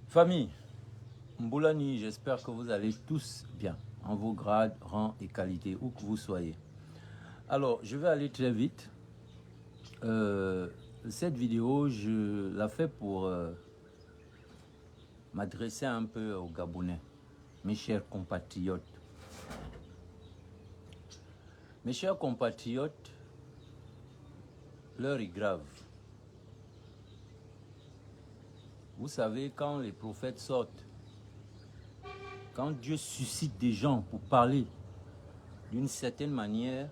Famille, Mboulani, j'espère que vous allez tous bien, en vos grades, rangs et qualités, où que vous soyez. Alors, je vais aller très vite. Cette vidéo, je la fais pour m'adresser un peu aux Gabonais, mes chers compatriotes. Mes chers compatriotes, l'heure est grave. Vous savez, quand les prophètes sortent, quand Dieu suscite des gens pour parler d'une certaine manière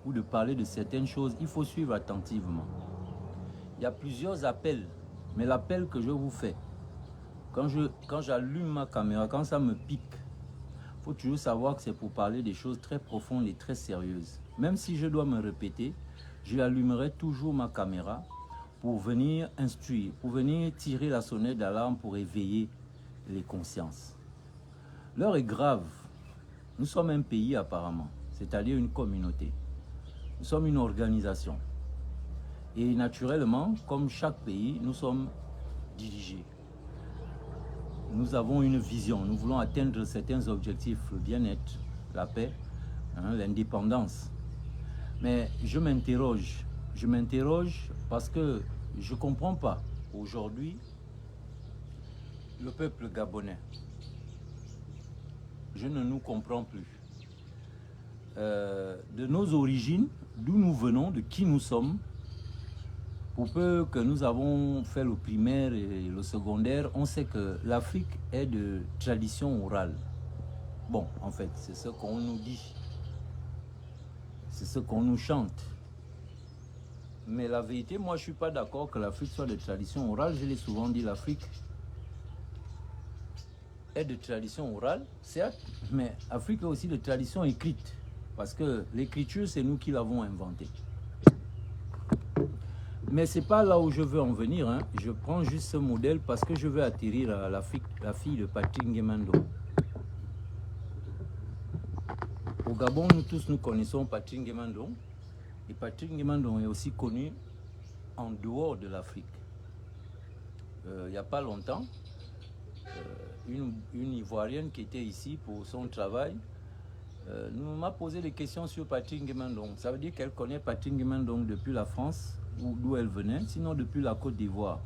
ou de parler de certaines choses, il faut suivre attentivement. Il y a plusieurs appels, mais l'appel que je vous fais, quand j'allume ma caméra, quand ça me pique, il faut toujours savoir que c'est pour parler des choses très profondes et très sérieuses. Même si je dois me répéter, je allumerai toujours ma caméra pour venir instruire, pour venir tirer la sonnette d'alarme pour éveiller les consciences. L'heure est grave. Nous sommes un pays apparemment, c'est-à-dire une communauté. Nous sommes une organisation. Et naturellement, comme chaque pays, nous sommes dirigés. Nous avons une vision. Nous voulons atteindre certains objectifs, le bien-être, la paix, l'indépendance. Mais je m'interroge parce que je ne comprends pas aujourd'hui le peuple gabonais. Je ne nous comprends plus. De nos origines, d'où nous venons, de qui nous sommes, pour peu que nous avons fait le primaire et le secondaire, on sait que l'Afrique est de tradition orale. Bon, en fait, c'est ce qu'on nous dit. C'est ce qu'on nous chante. Mais la vérité, moi, je ne suis pas d'accord que l'Afrique soit de tradition orale. Je l'ai souvent dit, l'Afrique est de tradition orale, certes, mais l'Afrique est aussi de tradition écrite. Parce que l'écriture, c'est nous qui l'avons inventée. Mais ce n'est pas là où je veux en venir. Hein. Je prends juste ce modèle parce que je veux atterrir à la fille de Patrick Nguemando. Au Gabon, nous tous nous connaissons Patrick Nguemando. Et Patrick Nguemando est aussi connu en dehors de l'Afrique. Il n'y a pas longtemps, une Ivoirienne qui était ici pour son travail m'a posé des questions sur Patrick Nguemando. Ça veut dire qu'elle connaît Patrick Nguemando depuis la France, d'où elle venait, sinon depuis la Côte d'Ivoire,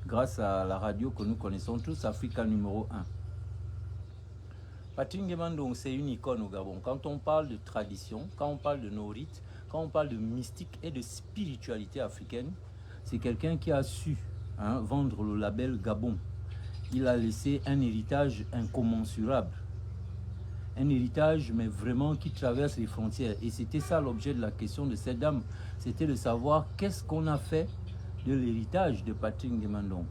grâce à la radio que nous connaissons tous, Africa numéro 1. Patrick Nguemando, c'est une icône au Gabon. Quand on parle de tradition, quand on parle de nos rites, quand on parle de mystique et de spiritualité africaine, c'est quelqu'un qui a su vendre le label Gabon. Il a laissé un héritage incommensurable. Un héritage, mais vraiment qui traverse les frontières. Et c'était ça l'objet de la question de cette dame. C'était de savoir qu'est-ce qu'on a fait de l'héritage de Patrick Nguemando.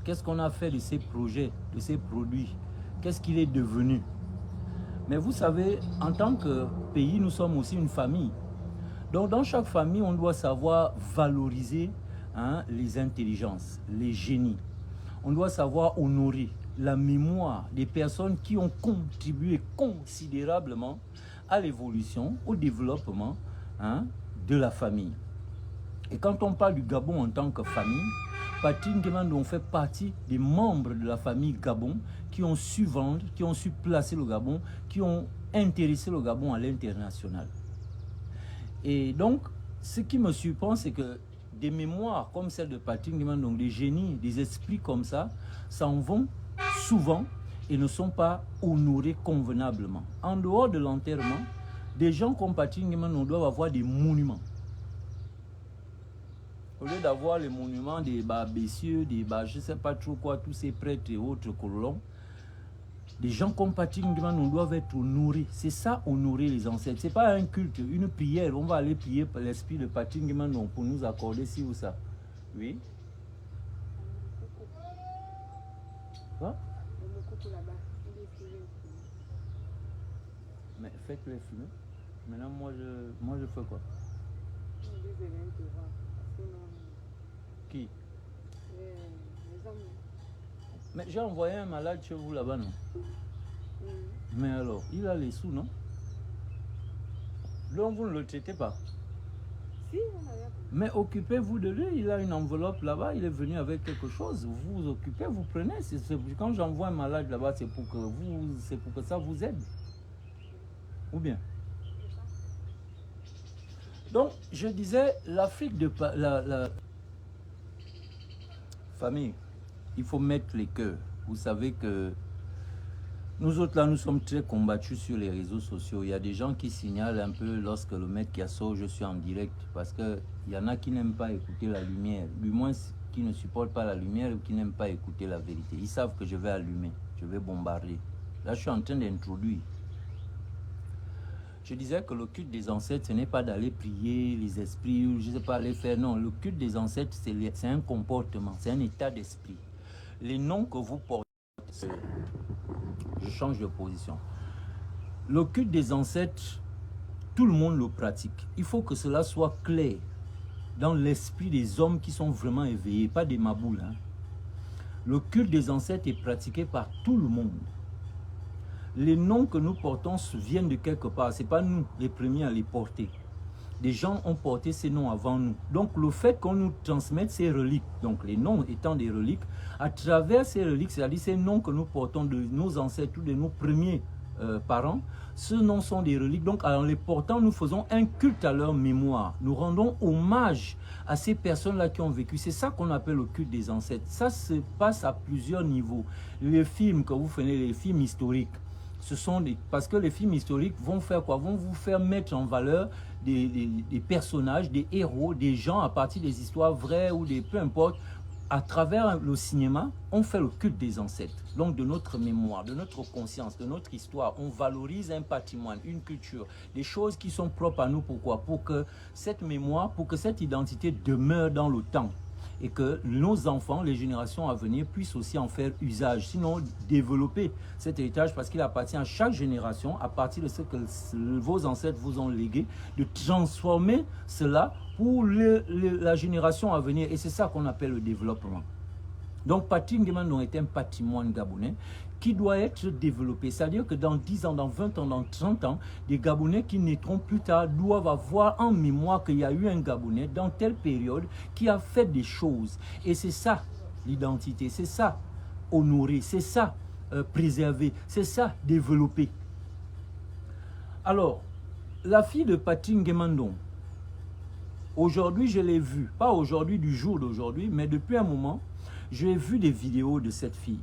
Qu'est-ce qu'on a fait de ses projets, de ses produits. Qu'est-ce qu'il est devenu. Mais vous savez, en tant que pays, nous sommes aussi une famille. Donc dans chaque famille, on doit savoir valoriser les intelligences, les génies. On doit savoir honorer la mémoire des personnes qui ont contribué considérablement à l'évolution, au développement de la famille. Et quand on parle du Gabon en tant que famille, Patrick Nguemando fait partie des membres de la famille Gabon qui ont su vendre, qui ont su placer le Gabon, qui ont intéressé le Gabon à l'international. Et donc, ce qui me surprend, c'est que des mémoires comme celle de Patrick Nguemando, des génies, des esprits comme ça, s'en vont souvent et ne sont pas honorés convenablement. En dehors de l'enterrement, des gens comme Patrick Nguemando doivent avoir des monuments. Au lieu d'avoir les monuments des Bessieux, des je ne sais pas trop quoi, tous ces prêtres et autres colons, des gens comme Patrick Nguemando doivent être honorés. C'est ça, honorer les ancêtres. Ce n'est pas un culte, une prière. On va aller prier pour l'esprit de Patrick Nguemando pour nous accorder ci ou ça. Oui. Quoi? Mais faites-le fumer. Maintenant, moi je fais quoi? Qui? Mais j'ai envoyé un malade chez vous là-bas, non? Mais alors, il a les sous, non? Donc vous ne le traitez pas? Mais occupez-vous de lui, il a une enveloppe là-bas, il est venu avec quelque chose, vous vous occupez, vous prenez. Quand j'envoie un malade là-bas, c'est pour que ça vous aide. Ou bien? Donc, je disais, l'Afrique de la famille, il faut mettre les cœurs. Vous savez que nous autres là, nous sommes très combattus sur les réseaux sociaux. Il y a des gens qui signalent un peu lorsque le maître Kiasso, je suis en direct, parce qu'il y en a qui n'aiment pas écouter la lumière, du moins qui ne supportent pas la lumière ou qui n'aiment pas écouter la vérité. Ils savent que je vais allumer, je vais bombarder. Là, je suis en train d'introduire. Je disais que le culte des ancêtres, ce n'est pas d'aller prier les esprits, ou je ne sais pas, aller faire. Non, le culte des ancêtres, c'est un comportement, c'est un état d'esprit. Les noms que vous portez, je change de position. Le culte des ancêtres, tout le monde le pratique. Il faut que cela soit clair dans l'esprit des hommes qui sont vraiment éveillés, pas des maboules. Hein. Le culte des ancêtres est pratiqué par tout le monde. Les noms que nous portons viennent de quelque part. Ce n'est pas nous les premiers à les porter. Des gens ont porté ces noms avant nous. Donc le fait qu'on nous transmette ces reliques, donc les noms étant des reliques, à travers ces reliques, c'est-à-dire ces noms que nous portons de nos ancêtres ou de nos premiers parents, ces noms sont des reliques. Donc en les portant, nous faisons un culte à leur mémoire. Nous rendons hommage à ces personnes-là qui ont vécu. C'est ça qu'on appelle le culte des ancêtres. Ça se passe à plusieurs niveaux. Les films que vous faites, les films historiques, ce sont parce que les films historiques vont faire quoi? Vont vous faire mettre en valeur des personnages, des héros, des gens à partir des histoires vraies ou peu importe. À travers le cinéma, on fait le culte des ancêtres, donc de notre mémoire, de notre conscience, de notre histoire. On valorise un patrimoine, une culture, des choses qui sont propres à nous. Pourquoi? Pour que cette mémoire, pour que cette identité demeure dans le temps. Et que nos enfants, les générations à venir, puissent aussi en faire usage. Sinon, développer cet héritage, parce qu'il appartient à chaque génération, à partir de ce que vos ancêtres vous ont légué, de transformer cela pour la génération à venir. Et c'est ça qu'on appelle le développement. Donc, Patrick Nguema est un patrimoine gabonais qui doit être développé. C'est-à-dire que dans 10 ans, dans 20 ans, dans 30 ans, des Gabonais qui naîtront plus tard doivent avoir en mémoire qu'il y a eu un Gabonais dans telle période qui a fait des choses. Et c'est ça l'identité, c'est ça honorer, c'est ça préserver, c'est ça développer. Alors, la fille de Patrick Nguema, aujourd'hui je l'ai vue, pas aujourd'hui du jour d'aujourd'hui, mais depuis un moment, j'ai vu des vidéos de cette fille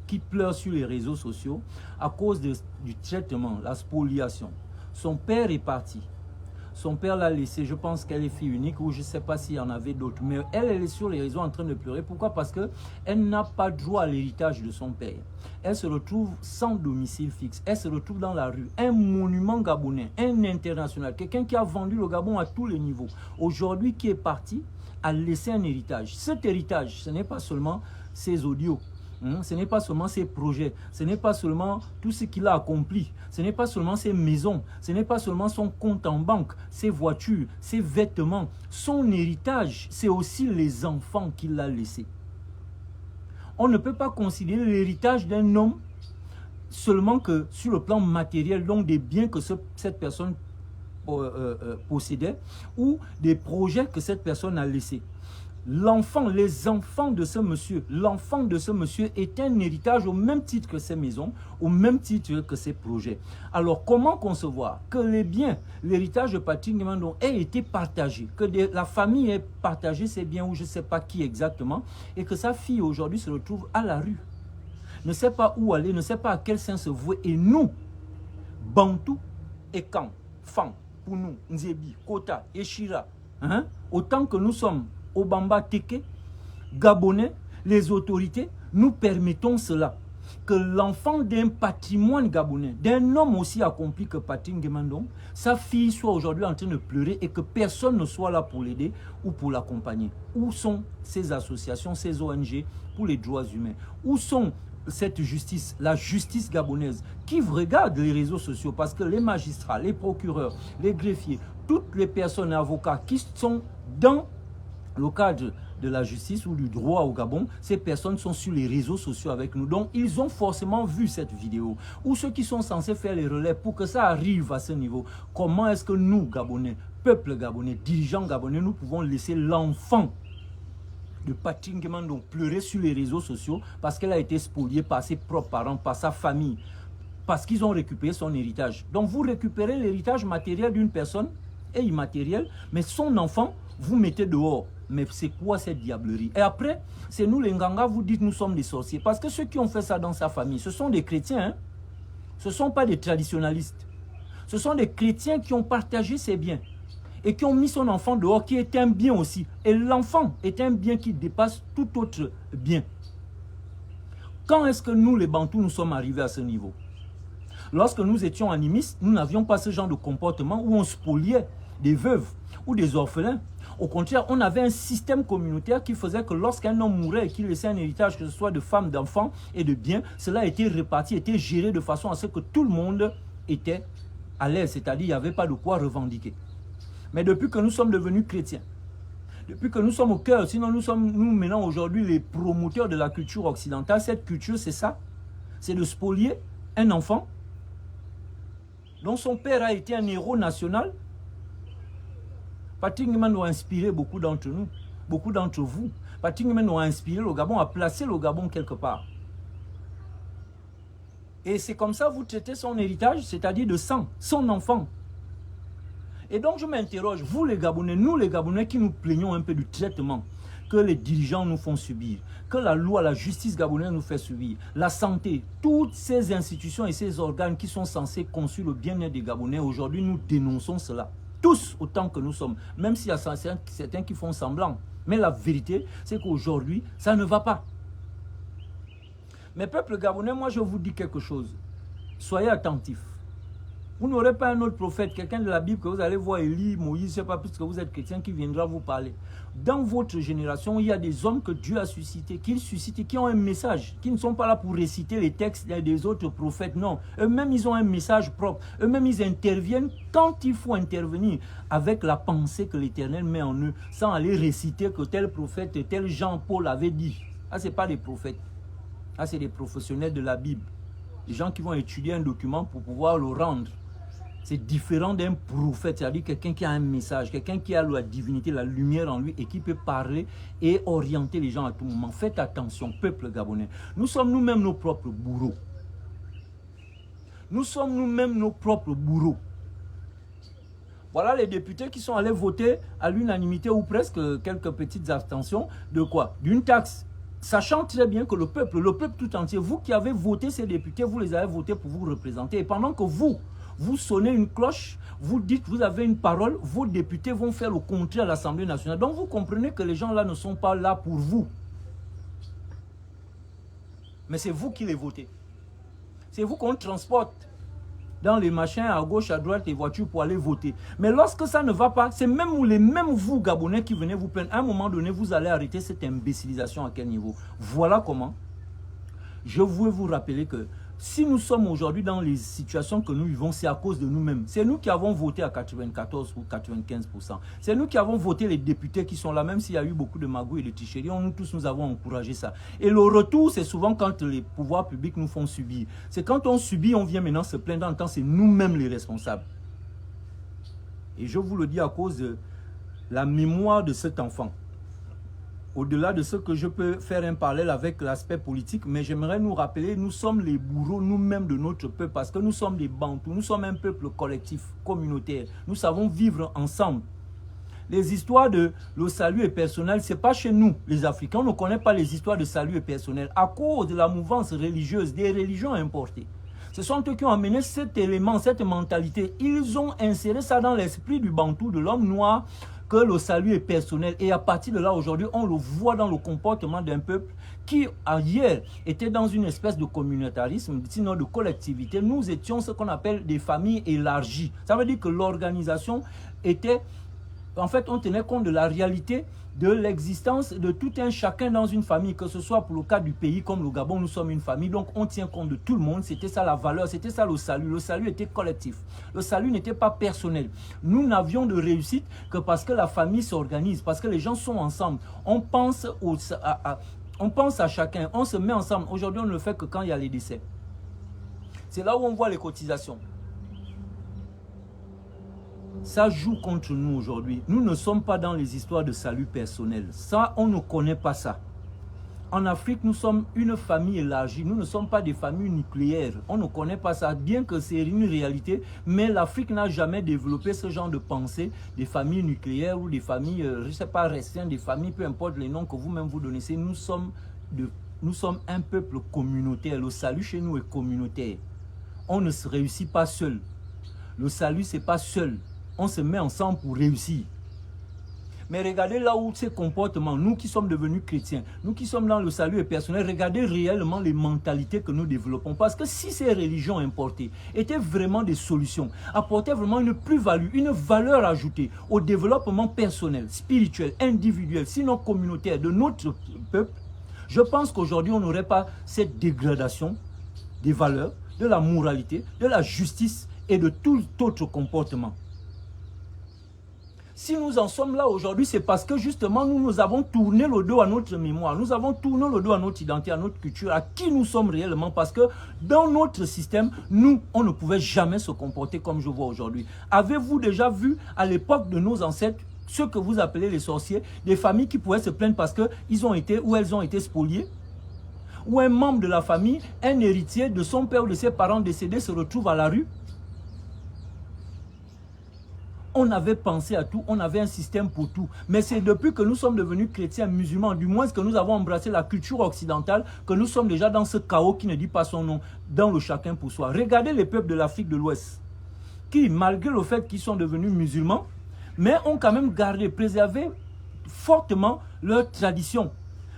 qui pleure sur les réseaux sociaux à cause du traitement, la spoliation. Son père est parti. Son père l'a laissée. Je pense qu'elle est fille unique ou je ne sais pas s'il y en avait d'autres. Mais elle est sur les réseaux en train de pleurer. Pourquoi? Parce qu'elle n'a pas droit à l'héritage de son père. Elle se retrouve sans domicile fixe. Elle se retrouve dans la rue. Un monument gabonais, un international. Quelqu'un qui a vendu le Gabon à tous les niveaux. Aujourd'hui, qui est parti, a laissé un héritage. Cet héritage, ce n'est pas seulement ses audios. Ce n'est pas seulement ses projets, ce n'est pas seulement tout ce qu'il a accompli, ce n'est pas seulement ses maisons, ce n'est pas seulement son compte en banque, ses voitures, ses vêtements. Son héritage, c'est aussi les enfants qu'il a laissés. On ne peut pas considérer l'héritage d'un homme seulement que sur le plan matériel, donc des biens que cette personne possédait ou des projets que cette personne a laissés. L'enfant, les enfants de ce monsieur, l'enfant de ce monsieur est un héritage au même titre que ses maisons, au même titre que ses projets. Alors, comment concevoir que les biens, l'héritage de Patrick Nguema ait été partagé, que la famille ait partagé ses biens ou je ne sais pas qui exactement, et que sa fille aujourd'hui se retrouve à la rue, ne sait pas où aller, ne sait pas à quel sens se vouer. Et nous, Bantou et Kan, Fan, Pounou, Nzebi, Kota, Eshira, autant que nous sommes Obamba Teke, Gabonais, les autorités, nous permettons cela. Que l'enfant d'un patrimoine gabonais, d'un homme aussi accompli que Patrick Nguema, sa fille soit aujourd'hui en train de pleurer et que personne ne soit là pour l'aider ou pour l'accompagner. Où sont ces associations, ces ONG pour les droits humains? Où sont cette justice, la justice gabonaise, qui regarde les réseaux sociaux? Parce que les magistrats, les procureurs, les greffiers, toutes les personnes et avocats qui sont dans le cadre de la justice ou du droit au Gabon, ces personnes sont sur les réseaux sociaux avec nous. Donc, ils ont forcément vu cette vidéo. Ou ceux qui sont censés faire les relais pour que ça arrive à ce niveau. Comment est-ce que nous, Gabonais, peuple gabonais, dirigeants gabonais, nous pouvons laisser l'enfant de Patrick Nguema donc pleurer sur les réseaux sociaux parce qu'elle a été spoliée par ses propres parents, par sa famille, parce qu'ils ont récupéré son héritage. Donc vous récupérez l'héritage matériel d'une personne et immatériel, mais son enfant, vous mettez dehors. Mais c'est quoi cette diablerie? Et après, c'est nous les Nganga, vous dites nous sommes des sorciers. Parce que ceux qui ont fait ça dans sa famille, ce sont des chrétiens, hein? Ce ne sont pas des traditionalistes. Ce sont des chrétiens qui ont partagé ses biens et qui ont mis son enfant dehors, qui est un bien aussi. Et l'enfant est un bien qui dépasse tout autre bien. Quand est-ce que nous, les Bantous, nous sommes arrivés à ce niveau? Lorsque nous étions animistes, nous n'avions pas ce genre de comportement où on spoliait des veuves ou des orphelins. Au contraire, on avait un système communautaire qui faisait que lorsqu'un homme mourait et qu'il laissait un héritage, que ce soit de femmes, d'enfants et de biens, cela était réparti, était géré de façon à ce que tout le monde était à l'aise, c'est-à-dire qu'il n'y avait pas de quoi revendiquer. Mais depuis que nous sommes devenus chrétiens, depuis que nous sommes au cœur, sinon nous sommes nous maintenant aujourd'hui les promoteurs de la culture occidentale, cette culture c'est ça, c'est de spolier un enfant dont son père a été un héros national. Patrick Nguema nous a inspiré beaucoup d'entre nous, beaucoup d'entre vous. Patrick Nguema nous a inspiré le Gabon, a placé le Gabon quelque part. Et c'est comme ça que vous traitez son héritage, c'est-à-dire de sang, son enfant. Et donc je m'interroge, vous les Gabonais, nous les Gabonais qui nous plaignons un peu du traitement que les dirigeants nous font subir, que la loi, la justice gabonaise nous fait subir, la santé, toutes ces institutions et ces organes qui sont censés construire le bien-être des Gabonais, aujourd'hui nous dénonçons cela. Tous autant que nous sommes, même s'il y a certains qui font semblant. Mais la vérité, c'est qu'aujourd'hui, ça ne va pas. Mais peuple gabonais, moi je vous dis quelque chose. Soyez attentifs. Vous n'aurez pas un autre prophète, quelqu'un de la Bible que vous allez voir, Élie, Moïse, je ne sais pas, puisque vous êtes chrétien, qui viendra vous parler. Dans votre génération, il y a des hommes que Dieu a suscités, qu'il suscite et qui ont un message, qui ne sont pas là pour réciter les textes des autres prophètes, non. Eux-mêmes, ils ont un message propre. Eux-mêmes, ils interviennent quand il faut intervenir, avec la pensée que l'Éternel met en eux, sans aller réciter que tel prophète, tel Jean-Paul avait dit. Ah, ce n'est pas des prophètes. Ah, c'est des professionnels de la Bible. Des gens qui vont étudier un document pour pouvoir le rendre. C'est différent d'un prophète, c'est-à-dire quelqu'un qui a un message, quelqu'un qui a la divinité, la lumière en lui et qui peut parler et orienter les gens à tout moment. Faites attention, peuple gabonais. Nous sommes nous-mêmes nos propres bourreaux. Nous sommes nous-mêmes nos propres bourreaux. Voilà les députés qui sont allés voter à l'unanimité ou presque quelques petites abstentions de quoi? D'une taxe. Sachant très bien que le peuple tout entier, vous qui avez voté ces députés, vous les avez votés pour vous représenter. Et pendant que vous sonnez une cloche, vous dites, vous avez une parole, vos députés vont faire le contraire à l'Assemblée nationale. Donc vous comprenez que les gens là ne sont pas là pour vous. Mais c'est vous qui les votez. C'est vous qu'on transporte dans les machins à gauche, à droite, les voitures pour aller voter. Mais lorsque ça ne va pas, c'est même vous, Gabonais, qui venez vous plaindre. À un moment donné, vous allez arrêter cette imbécilisation à quel niveau? Voilà comment. Je veux vous rappeler que si nous sommes aujourd'hui dans les situations que nous vivons, c'est à cause de nous-mêmes. C'est nous qui avons voté à 94 ou 95%. C'est nous qui avons voté les députés qui sont là, même s'il y a eu beaucoup de magouilles et de tricheries. Nous tous, nous avons encouragé ça. Et le retour, c'est souvent quand les pouvoirs publics nous font subir. C'est quand on subit, on vient maintenant se plaindre en tant que c'est nous-mêmes les responsables. Et je vous le dis à cause de la mémoire de cet enfant. Au-delà de ce que je peux faire un parallèle avec l'aspect politique, mais j'aimerais nous rappeler, nous sommes les bourreaux nous-mêmes de notre peuple, parce que nous sommes des Bantous, nous sommes un peuple collectif, communautaire. Nous savons vivre ensemble. Les histoires de le salut est personnel, ce n'est pas chez nous, les Africains. On ne connaît pas les histoires de salut est personnel à cause de la mouvance religieuse, des religions importées. Ce sont eux qui ont amené cet élément, cette mentalité. Ils ont inséré ça dans l'esprit du Bantou, de l'homme noir, que le salut est personnel. Et à partir de là, aujourd'hui, on le voit dans le comportement d'un peuple qui, hier, était dans une espèce de communautarisme, sinon de collectivité. Nous étions ce qu'on appelle des familles élargies. Ça veut dire que l'organisation était... En fait, on tenait compte de la réalité de l'existence de tout un chacun dans une famille, que ce soit pour le cas du pays comme le Gabon, nous sommes une famille, donc on tient compte de tout le monde. C'était ça la valeur, c'était ça le salut. Le salut était collectif, le salut n'était pas personnel. Nous n'avions de réussite que parce que la famille s'organise, parce que les gens sont ensemble. On pense à chacun, on se met ensemble. Aujourd'hui, on ne le fait que quand il y a les décès. C'est là où on voit les cotisations. Ça joue contre nous aujourd'hui. Nous ne sommes pas dans les histoires de salut personnel. Ça, on ne connaît pas ça. En Afrique, nous sommes une famille élargie. Nous ne sommes pas des familles nucléaires. On ne connaît pas ça, bien que c'est une réalité. Mais l'Afrique n'a jamais développé ce genre de pensée des familles nucléaires ou des familles, je ne sais pas, restreintes, des familles, peu importe les noms que vous-même vous donnez. Nous sommes un peuple communautaire. Le salut chez nous est communautaire. On ne se réussit pas seul. Le salut, ce n'est pas seul. On se met ensemble pour réussir. Mais regardez là où ces comportements, nous qui sommes devenus chrétiens, nous qui sommes dans le salut personnel, regardez réellement les mentalités que nous développons. Parce que si ces religions importées étaient vraiment des solutions, apportaient vraiment une plus-value, une valeur ajoutée au développement personnel, spirituel, individuel, sinon communautaire de notre peuple, je pense qu'aujourd'hui on n'aurait pas cette dégradation des valeurs, de la moralité, de la justice et de tout autre comportement. Si nous en sommes là aujourd'hui, c'est parce que justement nous avons tourné le dos à notre mémoire, nous avons tourné le dos à notre identité, à notre culture, à qui nous sommes réellement, parce que dans notre système, nous, on ne pouvait jamais se comporter comme je vois aujourd'hui. Avez-vous déjà vu à l'époque de nos ancêtres, ceux que vous appelez les sorciers, des familles qui pouvaient se plaindre parce qu'ils ont été ou elles ont été spoliées? Ou un membre de la famille, un héritier de son père ou de ses parents décédés se retrouve à la rue? On avait pensé à tout, on avait un système pour tout. Mais c'est depuis que nous sommes devenus chrétiens, musulmans, du moins que nous avons embrassé la culture occidentale, que nous sommes déjà dans ce chaos qui ne dit pas son nom, dans le chacun pour soi. Regardez les peuples de l'Afrique de l'Ouest, qui, malgré le fait qu'ils sont devenus musulmans, mais ont quand même gardé, préservé fortement leur tradition.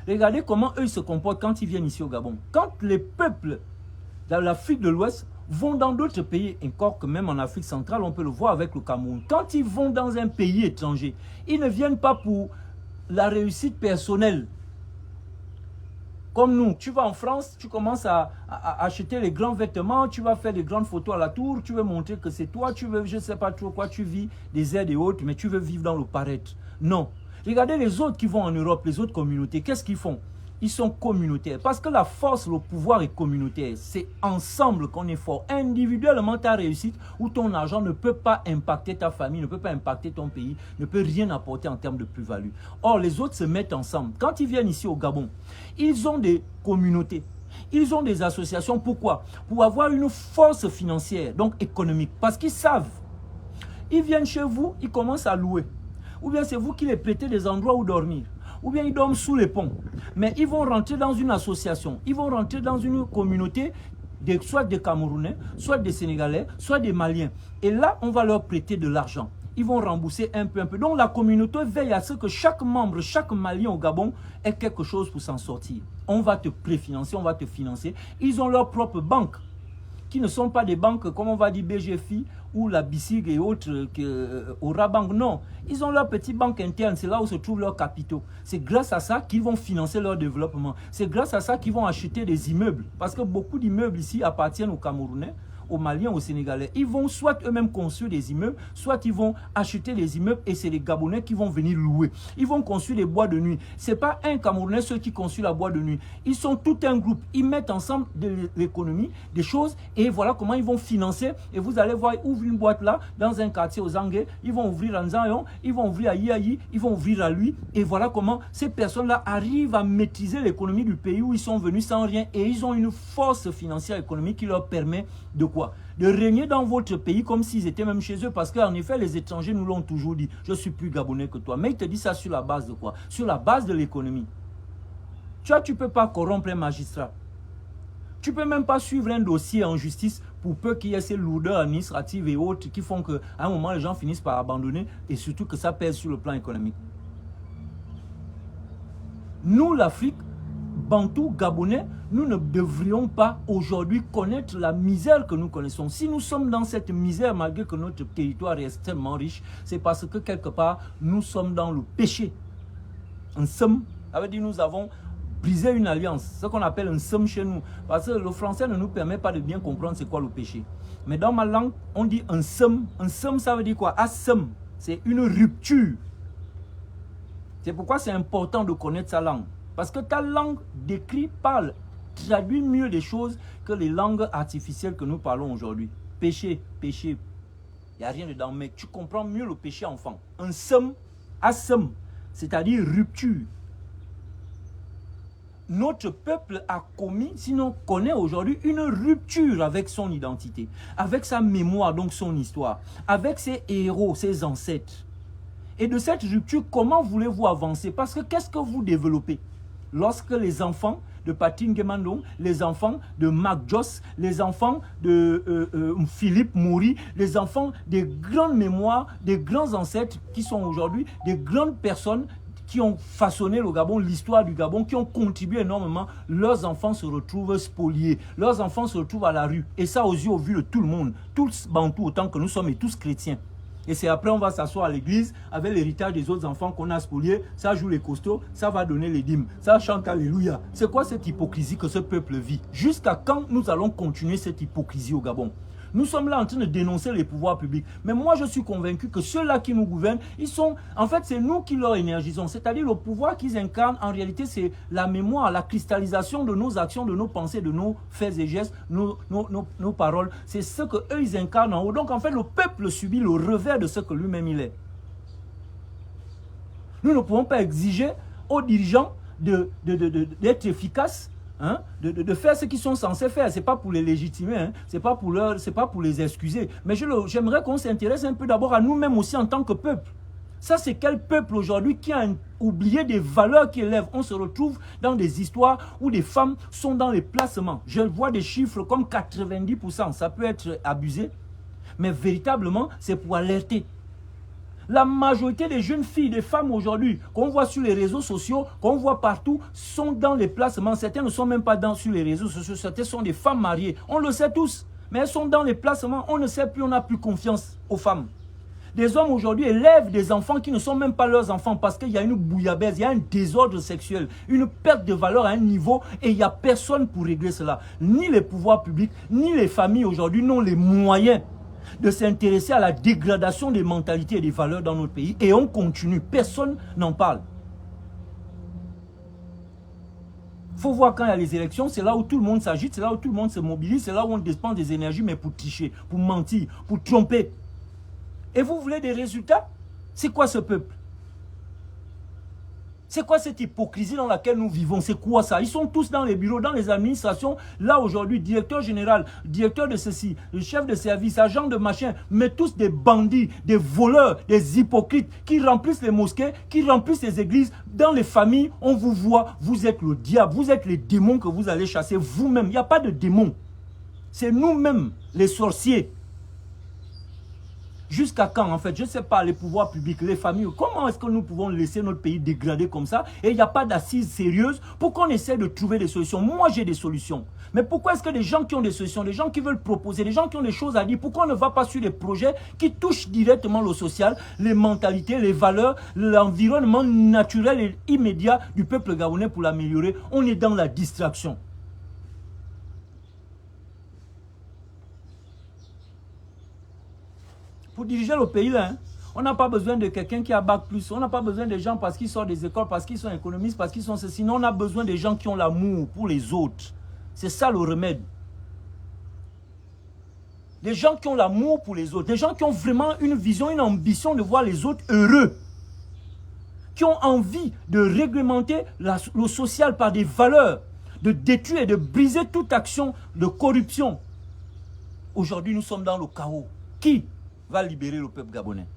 Regardez comment eux se comportent quand ils viennent ici au Gabon. Quand les peuples dans l'Afrique de l'Ouest vont dans d'autres pays, encore que même en Afrique centrale, on peut le voir avec le Cameroun. Quand ils vont dans un pays étranger, ils ne viennent pas pour la réussite personnelle. Comme nous, tu vas en France, tu commences à acheter les grands vêtements, tu vas faire des grandes photos à la tour, tu veux montrer que c'est toi, tu veux, je ne sais pas trop quoi, tu vis des aides et autres, mais tu veux vivre dans le paraître. Non. Regardez les autres qui vont en Europe, les autres communautés, qu'est-ce qu'ils font? Ils sont communautaires. Parce que la force, le pouvoir est communautaire. C'est ensemble qu'on est fort. Individuellement, ta réussite ou ton argent ne peut pas impacter ta famille, ne peut pas impacter ton pays, ne peut rien apporter en termes de plus-value. Or, les autres se mettent ensemble. Quand ils viennent ici au Gabon, ils ont des communautés. Ils ont des associations. Pourquoi? Pour avoir une force financière, donc économique. Parce qu'ils savent. Ils viennent chez vous, ils commencent à louer. Ou bien c'est vous qui les prêtez des endroits où dormir. Ou bien ils dorment sous les ponts. Mais ils vont rentrer dans une association. Ils vont rentrer dans une communauté, soit des Camerounais, soit des Sénégalais, soit des Maliens. Et là, on va leur prêter de l'argent. Ils vont rembourser un peu. Donc la communauté veille à ce que chaque membre, chaque Malien au Gabon ait quelque chose pour s'en sortir. On va te préfinancer, on va te financer. Ils ont leur propre banque, qui ne sont pas des banques comme on va dire BGFI ou la BICIG et autres, Orabank. Non, ils ont leur petite banque interne, c'est là où se trouvent leurs capitaux. C'est grâce à ça qu'ils vont financer leur développement. C'est grâce à ça qu'ils vont acheter des immeubles. Parce que beaucoup d'immeubles ici appartiennent aux Camerounais, aux Maliens, aux Sénégalais. Ils vont soit eux-mêmes construire des immeubles, soit ils vont acheter des immeubles et c'est les Gabonais qui vont venir louer. Ils vont construire des bois de nuit. Ce n'est pas un Camerounais ceux qui construisent la bois de nuit. Ils sont tout un groupe. Ils mettent ensemble de l'économie, des choses et voilà comment ils vont financer. Et vous allez voir, ils ouvrent une boîte là, dans un quartier aux Anguais. Ils vont ouvrir à Nzayon, ils vont ouvrir à Yayi, ils vont ouvrir à lui. Et voilà comment ces personnes-là arrivent à maîtriser l'économie du pays où ils sont venus sans rien. Et ils ont une force financière économique qui leur permet de quoi? De régner dans votre pays comme s'ils étaient même chez eux. Parce qu'en effet, les étrangers nous l'ont toujours dit. Je suis plus gabonais que toi. Mais ils te disent ça sur la base de quoi? Sur la base de l'économie. Tu vois, tu ne peux pas corrompre un magistrat. Tu ne peux même pas suivre un dossier en justice pour peu qu'il y ait ces lourdeurs administratives et autres qui font qu'à un moment, les gens finissent par abandonner et surtout que ça pèse sur le plan économique. Nous, l'Afrique, Bantou, Gabonais, nous ne devrions pas aujourd'hui connaître la misère que nous connaissons. Si nous sommes dans cette misère, malgré que notre territoire est extrêmement riche, c'est parce que quelque part, nous sommes dans le péché. Un somme, ça veut dire nous avons brisé une alliance, ce qu'on appelle un somme chez nous. Parce que le français ne nous permet pas de bien comprendre c'est quoi le péché. Mais dans ma langue, on dit un somme. Un somme, ça veut dire quoi? Assem, c'est une rupture. C'est pourquoi c'est important de connaître sa langue. Parce que ta langue décrit, parle, traduit mieux des choses que les langues artificielles que nous parlons aujourd'hui. Péché, péché. Il n'y a rien dedans, mais tu comprends mieux le péché enfant. Un sem, asem, c'est-à-dire rupture. Notre peuple a commis, sinon connaît aujourd'hui, une rupture avec son identité, avec sa mémoire, donc son histoire, avec ses héros, ses ancêtres. Et de cette rupture, comment voulez-vous avancer? Parce que qu'est-ce que vous développez? Lorsque les enfants de Patin Gemandong, les enfants de Marc Joss, les enfants de Philippe Moury, les enfants des grandes mémoires, des grands ancêtres qui sont aujourd'hui des grandes personnes qui ont façonné le Gabon, l'histoire du Gabon, qui ont contribué énormément, leurs enfants se retrouvent spoliés, leurs enfants se retrouvent à la rue. Et ça aux yeux, au vu de tout le monde, tous bantous autant que nous sommes et tous chrétiens. Et c'est après on va s'asseoir à l'église avec l'héritage des autres enfants qu'on a spoliés, ça joue les costauds, ça va donner les dîmes, ça chante alléluia. C'est quoi cette hypocrisie que ce peuple vit? Jusqu'à quand nous allons continuer cette hypocrisie au Gabon? Nous sommes là en train de dénoncer les pouvoirs publics. Mais moi, je suis convaincu que ceux-là qui nous gouvernent, ils sont... En fait, c'est nous qui leur énergisons. C'est-à-dire le pouvoir qu'ils incarnent, en réalité, c'est la mémoire, la cristallisation de nos actions, de nos pensées, de nos faits et gestes, nos paroles. C'est ce qu'eux, ils incarnent en haut. Donc, en fait, le peuple subit le revers de ce que lui-même il est. Nous ne pouvons pas exiger aux dirigeants d'être efficaces, hein, de faire ce qu'ils sont censés faire. Ce n'est pas pour les légitimer, hein, ce n'est pas pour les excuser. Mais j'aimerais qu'on s'intéresse un peu d'abord à nous-mêmes aussi en tant que peuple. Ça, c'est quel peuple aujourd'hui qui a oublié des valeurs qui élèvent? On se retrouve dans des histoires où des femmes sont dans les placements. Je vois des chiffres comme 90%. Ça peut être abusé, mais véritablement, c'est pour alerter. La majorité des jeunes filles, des femmes aujourd'hui, qu'on voit sur les réseaux sociaux, qu'on voit partout, sont dans les placements. Certaines ne sont même pas sur les réseaux sociaux. Certaines sont des femmes mariées. On le sait tous. Mais elles sont dans les placements. On ne sait plus, on n'a plus confiance aux femmes. Des hommes aujourd'hui élèvent des enfants qui ne sont même pas leurs enfants parce qu'il y a une bouillabaisse, il y a un désordre sexuel, une perte de valeur à un niveau et il n'y a personne pour régler cela. Ni les pouvoirs publics, ni les familles aujourd'hui n'ont les moyens de s'intéresser à la dégradation des mentalités et des valeurs dans notre pays. Et on continue. Personne n'en parle. Il faut voir quand il y a les élections, c'est là où tout le monde s'agite, c'est là où tout le monde se mobilise, c'est là où on dépense des énergies, mais pour tricher, pour mentir, pour tromper. Et vous voulez des résultats? C'est quoi ce peuple? C'est quoi cette hypocrisie dans laquelle nous vivons? C'est quoi ça? Ils sont tous dans les bureaux, dans les administrations. Là aujourd'hui, directeur général, directeur de ceci, le chef de service, agent de machin, mais tous des bandits, des voleurs, des hypocrites qui remplissent les mosquées, qui remplissent les églises. Dans les familles, on vous voit, vous êtes le diable, vous êtes les démons que vous allez chasser vous-même. Il n'y a pas de démons. C'est nous-mêmes, les sorciers. Jusqu'à quand, en fait, je ne sais pas, les pouvoirs publics, les familles, comment est-ce que nous pouvons laisser notre pays dégrader comme ça et il n'y a pas d'assises sérieuses pour qu'on essaie de trouver des solutions? Moi, j'ai des solutions. Mais pourquoi est-ce que les gens qui ont des solutions, les gens qui veulent proposer, les gens qui ont des choses à dire, pourquoi on ne va pas sur des projets qui touchent directement le social, les mentalités, les valeurs, l'environnement naturel et immédiat du peuple gabonais pour l'améliorer? On est dans la distraction. Pour diriger le pays, là, hein, on n'a pas besoin de quelqu'un qui a bac plus. On n'a pas besoin de gens parce qu'ils sortent des écoles, parce qu'ils sont économistes, parce qu'ils sont ceci. Non, on a besoin des gens qui ont l'amour pour les autres. C'est ça le remède. Des gens qui ont l'amour pour les autres. Des gens qui ont vraiment une vision, une ambition de voir les autres heureux. Qui ont envie de réglementer le social par des valeurs. De détruire et de briser toute action de corruption. Aujourd'hui, nous sommes dans le chaos. Qui va libérer le peuple gabonais?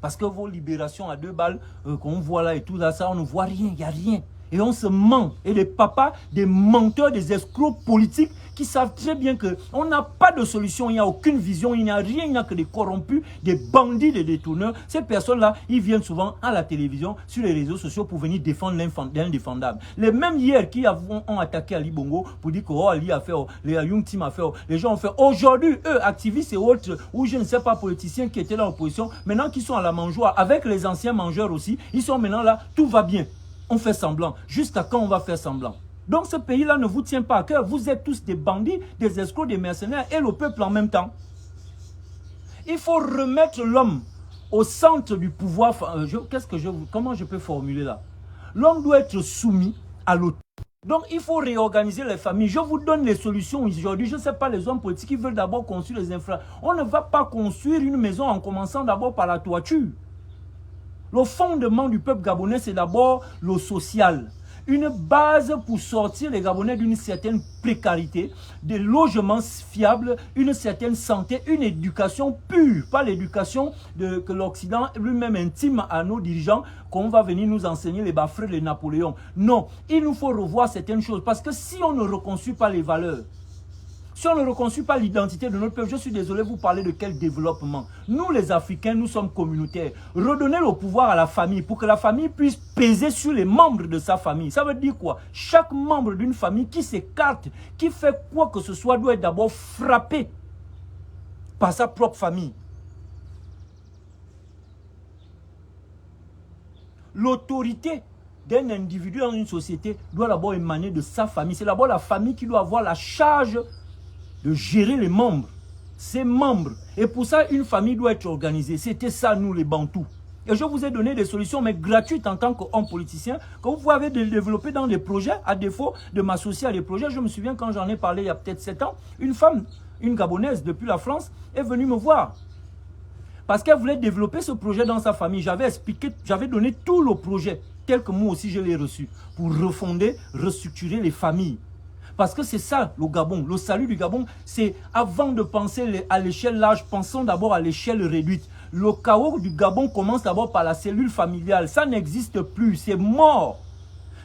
Parce que vos libérations à 2 balles qu'on voit là et tout là, ça, on ne voit rien, il n'y a rien. Et on se ment. Et les papas, des menteurs, des escrocs politiques qui savent très bien qu'on n'a pas de solution, il n'y a aucune vision, il n'y a rien, il n'y a que des corrompus, des bandits, des détourneurs. Ces personnes-là, ils viennent souvent à la télévision, sur les réseaux sociaux pour venir défendre l'indéfendable. Les mêmes hier qui ont attaqué Ali Bongo pour dire que oh, Ali a fait, les Young Team a fait, les gens ont fait. Aujourd'hui, eux, activistes et autres, ou je ne sais pas, politiciens qui étaient dans l'opposition, maintenant qui sont à la mangeoire, avec les anciens mangeurs aussi, ils sont maintenant là, tout va bien. On fait semblant. Jusqu'à quand on va faire semblant? Donc ce pays-là ne vous tient pas à cœur. Vous êtes tous des bandits, des escrocs, des mercenaires et le peuple en même temps. Il faut remettre l'homme au centre du pouvoir. Comment je peux formuler là? L'homme doit être soumis à l'autorité. Donc, il faut réorganiser les familles. Je vous donne les solutions aujourd'hui. Je ne sais pas, les hommes politiques qui veulent d'abord construire les infrastructures. On ne va pas construire une maison en commençant d'abord par la toiture. Le fondement du peuple gabonais, c'est d'abord le social. Une base pour sortir les Gabonais d'une certaine précarité, des logements fiables, une certaine santé, une éducation pure, pas l'éducation que l'Occident lui-même intime à nos dirigeants, qu'on va venir nous enseigner les Bafreux, les Napoléons. Non, il nous faut revoir certaines choses, parce que si on ne reconstruit pas les valeurs, si on ne reconstruit pas l'identité de notre peuple, je suis désolé, vous parlez de quel développement? Nous, les Africains, nous sommes communautaires. Redonnez le pouvoir à la famille pour que la famille puisse peser sur les membres de sa famille. Ça veut dire quoi? Chaque membre d'une famille qui s'écarte, qui fait quoi que ce soit, doit être d'abord frappé par sa propre famille. L'autorité d'un individu dans une société doit d'abord émaner de sa famille. C'est d'abord la famille qui doit avoir la charge de gérer les membres, ses membres. Et pour ça, une famille doit être organisée. C'était ça, nous, les Bantous. Et je vous ai donné des solutions, mais gratuites en tant qu'homme politicien, que vous pouvez développer dans des projets, à défaut de m'associer à des projets. Je me souviens quand j'en ai parlé il y a peut-être 7 ans, une femme, une Gabonaise depuis la France, est venue me voir. Parce qu'elle voulait développer ce projet dans sa famille. J'avais expliqué, j'avais donné tout le projet, tel que moi aussi je l'ai reçu, pour refonder, restructurer les familles. Parce que c'est ça le Gabon, le salut du Gabon, c'est avant de penser à l'échelle large, pensons d'abord à l'échelle réduite. Le chaos du Gabon commence d'abord par la cellule familiale, ça n'existe plus, c'est mort.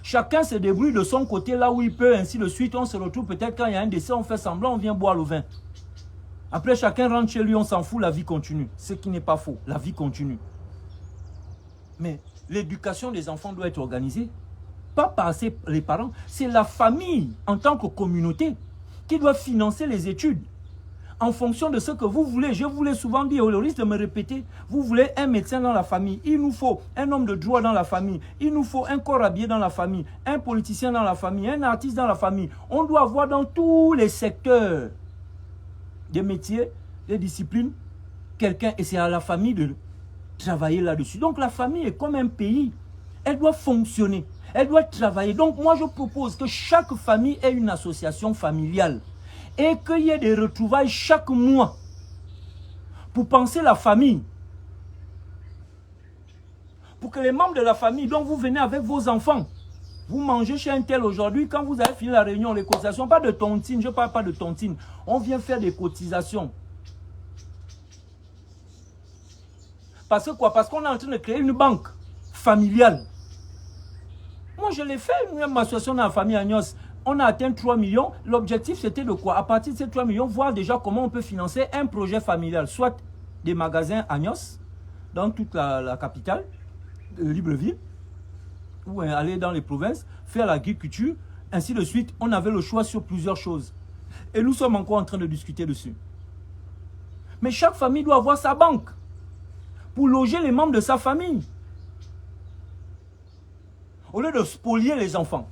Chacun se débrouille de son côté là où il peut, ainsi de suite, on se retrouve peut-être quand il y a un décès, on fait semblant, on vient boire le vin. Après chacun rentre chez lui, on s'en fout, la vie continue. Ce qui n'est pas faux, la vie continue. Mais l'éducation des enfants doit être organisée. Pas par les parents, c'est la famille en tant que communauté qui doit financer les études en fonction de ce que vous voulez. Je vous l'ai souvent dit, au risque de me répéter, vous voulez un médecin dans la famille, il nous faut un homme de droit dans la famille, il nous faut un corps habillé dans la famille, un politicien dans la famille, un artiste dans la famille. On doit avoir dans tous les secteurs des métiers, des disciplines, quelqu'un, et c'est à la famille de travailler là-dessus. Donc la famille est comme un pays, elle doit fonctionner. Elle doit travailler. Donc moi je propose que chaque famille ait une association familiale et qu'il y ait des retrouvailles chaque mois pour penser la famille. Pour que les membres de la famille, dont vous venez avec vos enfants, vous mangez chez un tel aujourd'hui, quand vous avez fini la réunion, les cotisations, pas de tontine, je ne parle pas de tontine, on vient faire des cotisations. Parce que quoi? Parce qu'on est en train de créer une banque familiale. Moi, je l'ai fait, ma association dans la famille Agnos. On a atteint 3 millions. L'objectif, c'était de quoi? À partir de ces 3 millions, voir déjà comment on peut financer un projet familial. Soit des magasins Agnos, dans toute la capitale, Libreville, ou aller dans les provinces, faire l'agriculture, ainsi de suite. On avait le choix sur plusieurs choses. Et nous sommes encore en train de discuter dessus. Mais chaque famille doit avoir sa banque pour loger les membres de sa famille. Au lieu de spolier les enfants,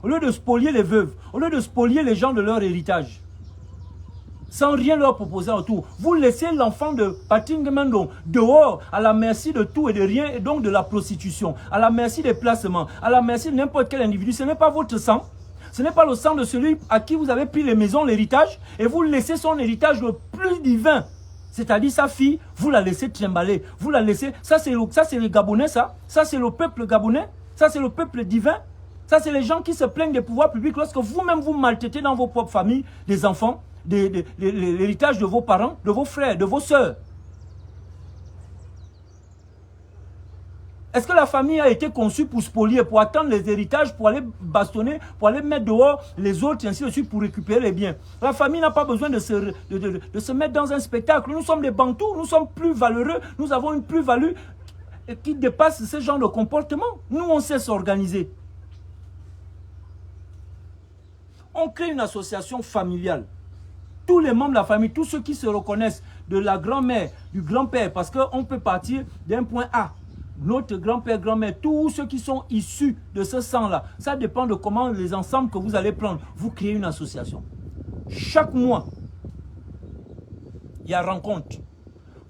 au lieu de spolier les veuves, au lieu de spolier les gens de leur héritage, sans rien leur proposer autour, vous laissez l'enfant de Patrick Mendo dehors à la merci de tout et de rien, et donc de la prostitution, à la merci des placements, à la merci de n'importe quel individu. Ce n'est pas votre sang, ce n'est pas le sang de celui à qui vous avez pris les maisons, l'héritage, et vous laissez son héritage le plus divin. C'est-à-dire sa fille, vous la laissez trimballer, vous la laissez, ça c'est les Gabonais, ça c'est le peuple gabonais. Ça, c'est le peuple divin. Ça, c'est les gens qui se plaignent des pouvoirs publics lorsque vous-même vous maltraitez dans vos propres familles des enfants, l'héritage de vos parents, de vos frères, de vos sœurs. Est-ce que la famille a été conçue pour spolier, pour attendre les héritages, pour aller bastonner, pour aller mettre dehors les autres, et ainsi de suite, pour récupérer les biens? La famille n'a pas besoin de se mettre dans un spectacle. Nous sommes des Bantous, nous sommes plus valeureux, nous avons une plus-value qui dépasse ce genre de comportement. Nous, on sait s'organiser. On crée une association familiale. Tous les membres de la famille, tous ceux qui se reconnaissent, de la grand-mère, du grand-père, parce qu'on peut partir d'un point A. Notre grand-père, grand-mère, tous ceux qui sont issus de ce sang-là, ça dépend de comment les ensembles que vous allez prendre. Vous créez une association. Chaque mois, il y a rencontre.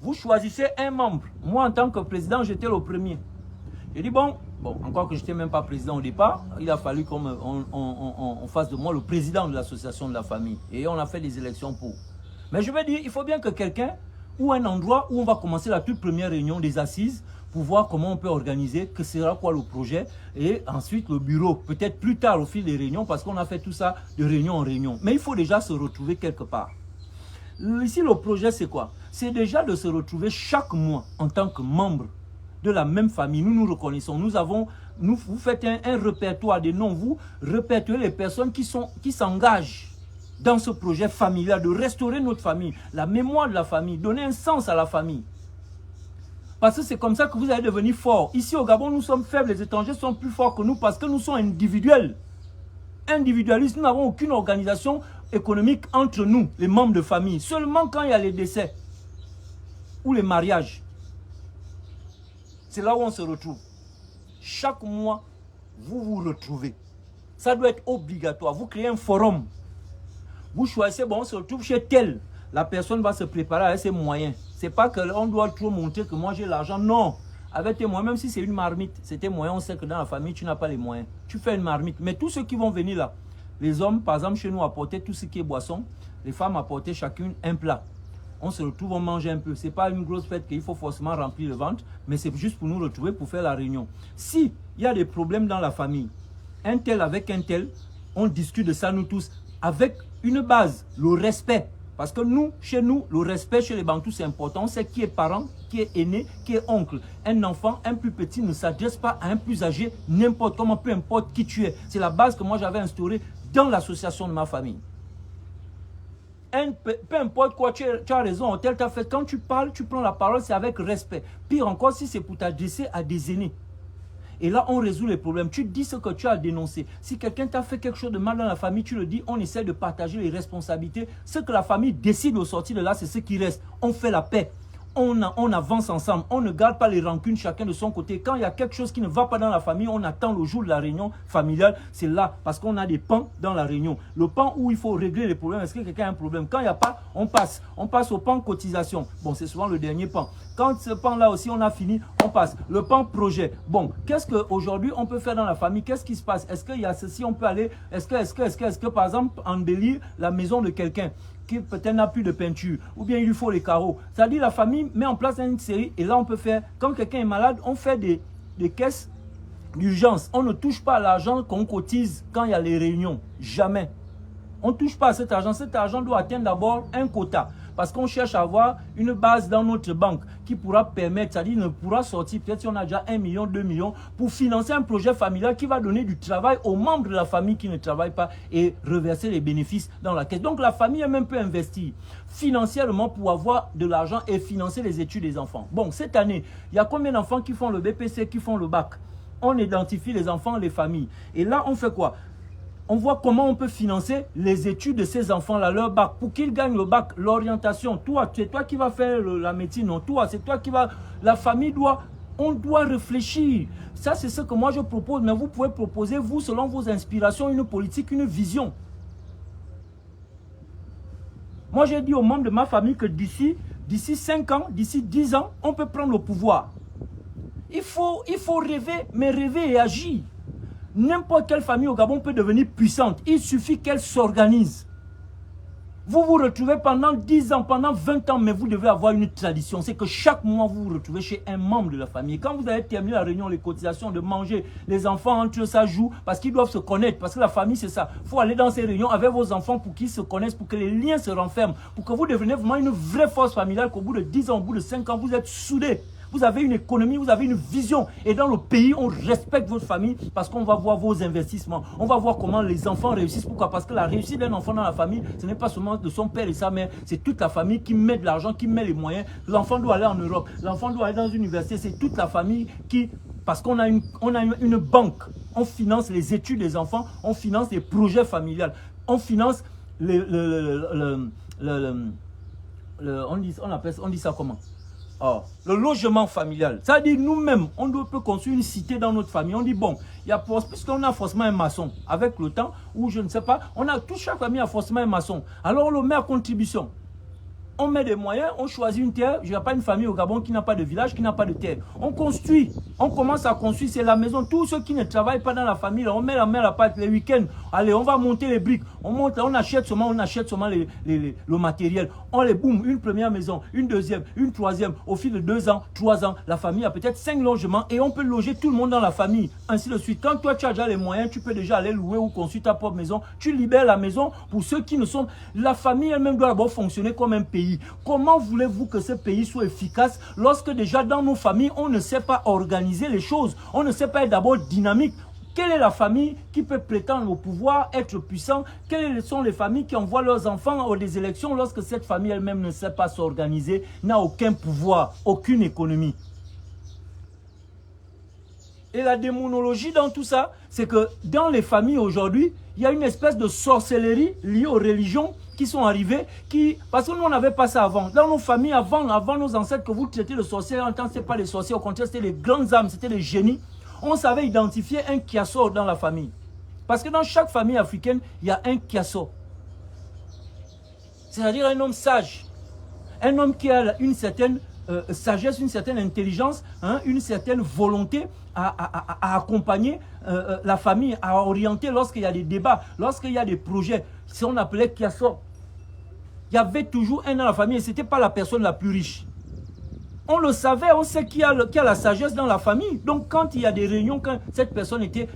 Vous choisissez un membre. Moi, en tant que président, j'étais le premier. J'ai dit, bon, Bon, encore que je n'étais même pas président au départ, il a fallu qu'on fasse de moi le président de l'association de la famille. Et on a fait des élections pour. Mais je veux dire, il faut bien que quelqu'un, ou un endroit où on va commencer la toute première réunion des assises, pour voir comment on peut organiser, que sera quoi le projet, et ensuite le bureau, peut-être plus tard au fil des réunions, parce qu'on a fait tout ça de réunion en réunion. Mais il faut déjà se retrouver quelque part. Ici, le projet, c'est quoi? C'est déjà de se retrouver chaque mois en tant que membre de la même famille. Nous nous reconnaissons. Vous faites un répertoire des noms. Vous répertoriez les personnes qui s'engagent dans ce projet familial, de restaurer notre famille, la mémoire de la famille, donner un sens à la famille. Parce que c'est comme ça que vous allez devenir fort. Ici au Gabon, nous sommes faibles, les étrangers sont plus forts que nous parce que nous sommes individuels. Individualistes, nous n'avons aucune organisation économique entre nous, les membres de famille. Seulement quand il y a les décès ou les mariages. C'est là où on se retrouve. Chaque mois, vous vous retrouvez. Ça doit être obligatoire. Vous créez un forum. Vous choisissez, bon, on se retrouve chez tel. La personne va se préparer avec ses moyens. C'est pas qu'on doit trop montrer que moi j'ai l'argent. Non. Avec tes moyens, même si c'est une marmite, c'est tes moyens, on sait que dans la famille, tu n'as pas les moyens. Tu fais une marmite. Mais tous ceux qui vont venir là, les hommes, par exemple, chez nous, apporter tout ce qui est boisson. Les femmes apporter chacune un plat. On se retrouve, on mange un peu. Ce n'est pas une grosse fête qu'il faut forcément remplir le ventre, mais c'est juste pour nous retrouver, pour faire la réunion. Si il y a des problèmes dans la famille, un tel avec un tel, on discute de ça nous tous, avec une base, le respect. Parce que nous, chez nous, le respect chez les Bantous, c'est important. C'est qui est parent, qui est aîné, qui est oncle. Un enfant, un plus petit, ne s'adresse pas à un plus âgé, n'importe comment, peu importe qui tu es. C'est la base que moi j'avais instaurée dans l'association de ma famille. Peu importe quoi, tu as raison, tel t'a fait. Quand tu parles, tu prends la parole, c'est avec respect. Pire encore, si c'est pour t'adresser à des aînés. Et là, on résout les problèmes. Tu dis ce que tu as dénoncé. Si quelqu'un t'a fait quelque chose de mal dans la famille, tu le dis, on essaie de partager les responsabilités. Ce que la famille décide au sortir de là, c'est ce qui reste. On fait la paix. On avance ensemble. On ne garde pas les rancunes chacun de son côté. Quand il y a quelque chose qui ne va pas dans la famille, on attend le jour de la réunion familiale. C'est là, parce qu'on a des pans dans la réunion. Le pan où il faut régler les problèmes. Est-ce que quelqu'un a un problème? Quand il n'y a pas, on passe. On passe au pan cotisation. Bon, c'est souvent le dernier pan. Quand ce pan-là aussi, on a fini, on passe. Le pan projet. Bon, qu'est-ce qu'aujourd'hui on peut faire dans la famille? Qu'est-ce qui se passe? Est-ce qu'il y a ceci, on peut aller? Est-ce que, par exemple, embellir la maison de quelqu'un qui peut-être n'a plus de peinture, ou bien il lui faut les carreaux. C'est-à-dire la famille met en place une série, et là on peut faire, quand quelqu'un est malade, on fait des caisses d'urgence. On ne touche pas à l'argent qu'on cotise quand il y a les réunions. Jamais. On ne touche pas à cet argent. Cet argent doit atteindre d'abord un quota. Parce qu'on cherche à avoir une base dans notre banque qui pourra permettre, c'est-à-dire ne pourra sortir, peut-être si on a déjà 1 million, 2 millions, pour financer un projet familial qui va donner du travail aux membres de la famille qui ne travaillent pas et reverser les bénéfices dans la caisse. Donc la famille elle-même peut investir financièrement pour avoir de l'argent et financer les études des enfants. Bon, cette année, il y a combien d'enfants qui font le BPC, qui font le bac? On identifie les enfants, les familles. Et là, on fait quoi? On voit comment on peut financer les études de ces enfants-là, leur bac, pour qu'ils gagnent le bac, l'orientation. Toi, c'est toi qui vas faire la médecine, non, toi, c'est toi qui vas... La famille on doit réfléchir. Ça, c'est ce que moi je propose, mais vous pouvez proposer, vous, selon vos inspirations, une politique, une vision. Moi, j'ai dit aux membres de ma famille que d'ici 5 ans, d'ici 10 ans, on peut prendre le pouvoir. Il faut rêver, mais rêver et agir. N'importe quelle famille au Gabon peut devenir puissante. Il suffit qu'elle s'organise. Vous vous retrouvez pendant 10 ans, pendant 20 ans, mais vous devez avoir une tradition. C'est que chaque mois, vous vous retrouvez chez un membre de la famille. Quand vous avez terminé la réunion, les cotisations, de manger, les enfants entre eux, ça joue parce qu'ils doivent se connaître. Parce que la famille, c'est ça. Il faut aller dans ces réunions avec vos enfants pour qu'ils se connaissent, pour que les liens se renferment, pour que vous deveniez vraiment une vraie force familiale, qu'au bout de 10 ans, au bout de 5 ans, vous êtes soudés. Vous avez une économie, vous avez une vision. Et dans le pays, on respecte votre famille parce qu'on va voir vos investissements. On va voir comment les enfants réussissent. Pourquoi? Parce que la réussite d'un enfant dans la famille, ce n'est pas seulement de son père et sa mère. C'est toute la famille qui met de l'argent, qui met les moyens. L'enfant doit aller en Europe. L'enfant doit aller dans une université. C'est toute la famille qui... Parce qu'on a une banque. On finance les études des enfants. On finance les projets familiales. On finance on dit ça comment? Oh, le logement familial, ça dit nous-mêmes, on peut construire une cité dans notre famille. On dit bon, puisqu'on a forcément un maçon, avec le temps, ou je ne sais pas, chaque famille a forcément un maçon. Alors on le met à contribution. On met des moyens, on choisit une terre. Je n'ai pas une famille au Gabon qui n'a pas de village, qui n'a pas de terre. On construit, on commence à construire, c'est la maison. Tous ceux qui ne travaillent pas dans la famille, là, on met la main à la pâte les week-ends. Allez, on va monter les briques. On achète seulement le matériel. On les boum, une première maison, une deuxième, une troisième. Au fil de 2 ans, 3 ans, la famille a peut-être 5 logements et on peut loger tout le monde dans la famille. Ainsi de suite. Quand toi, tu as déjà les moyens, tu peux déjà aller louer ou construire ta propre maison. Tu libères la maison pour ceux qui ne sont... La famille elle-même doit d'abord fonctionner comme un pays. Comment voulez-vous que ce pays soit efficace lorsque déjà dans nos familles, on ne sait pas organiser les choses, on ne sait pas être d'abord dynamique? Quelle est la famille qui peut prétendre au pouvoir, être puissant? Quelles sont les familles qui envoient leurs enfants aux des élections lorsque cette famille elle-même ne sait pas s'organiser, n'a aucun pouvoir, aucune économie? Et la démonologie dans tout ça, c'est que dans les familles aujourd'hui, il y a une espèce de sorcellerie liée aux religions qui sont arrivées, parce que nous, on n'avait pas ça avant. Dans nos familles, avant nos ancêtres, que vous traitez de sorciers, en tant que ce n'est pas les sorciers, au contraire, c'était les grandes âmes, c'était les génies. On savait identifier un kiasso dans la famille. Parce que dans chaque famille africaine, il y a un kiasso. C'est-à-dire un homme sage. Un homme qui a une certaine sagesse, une certaine intelligence, hein, une certaine volonté à accompagner la famille, à orienter lorsqu'il y a des débats, lorsqu'il y a des projets. Si on appelait kiasso. Il y avait toujours un dans la famille et ce n'était pas la personne la plus riche. On le savait, on sait qu'il y a la sagesse dans la famille. Donc quand il y a des réunions, quand cette personne était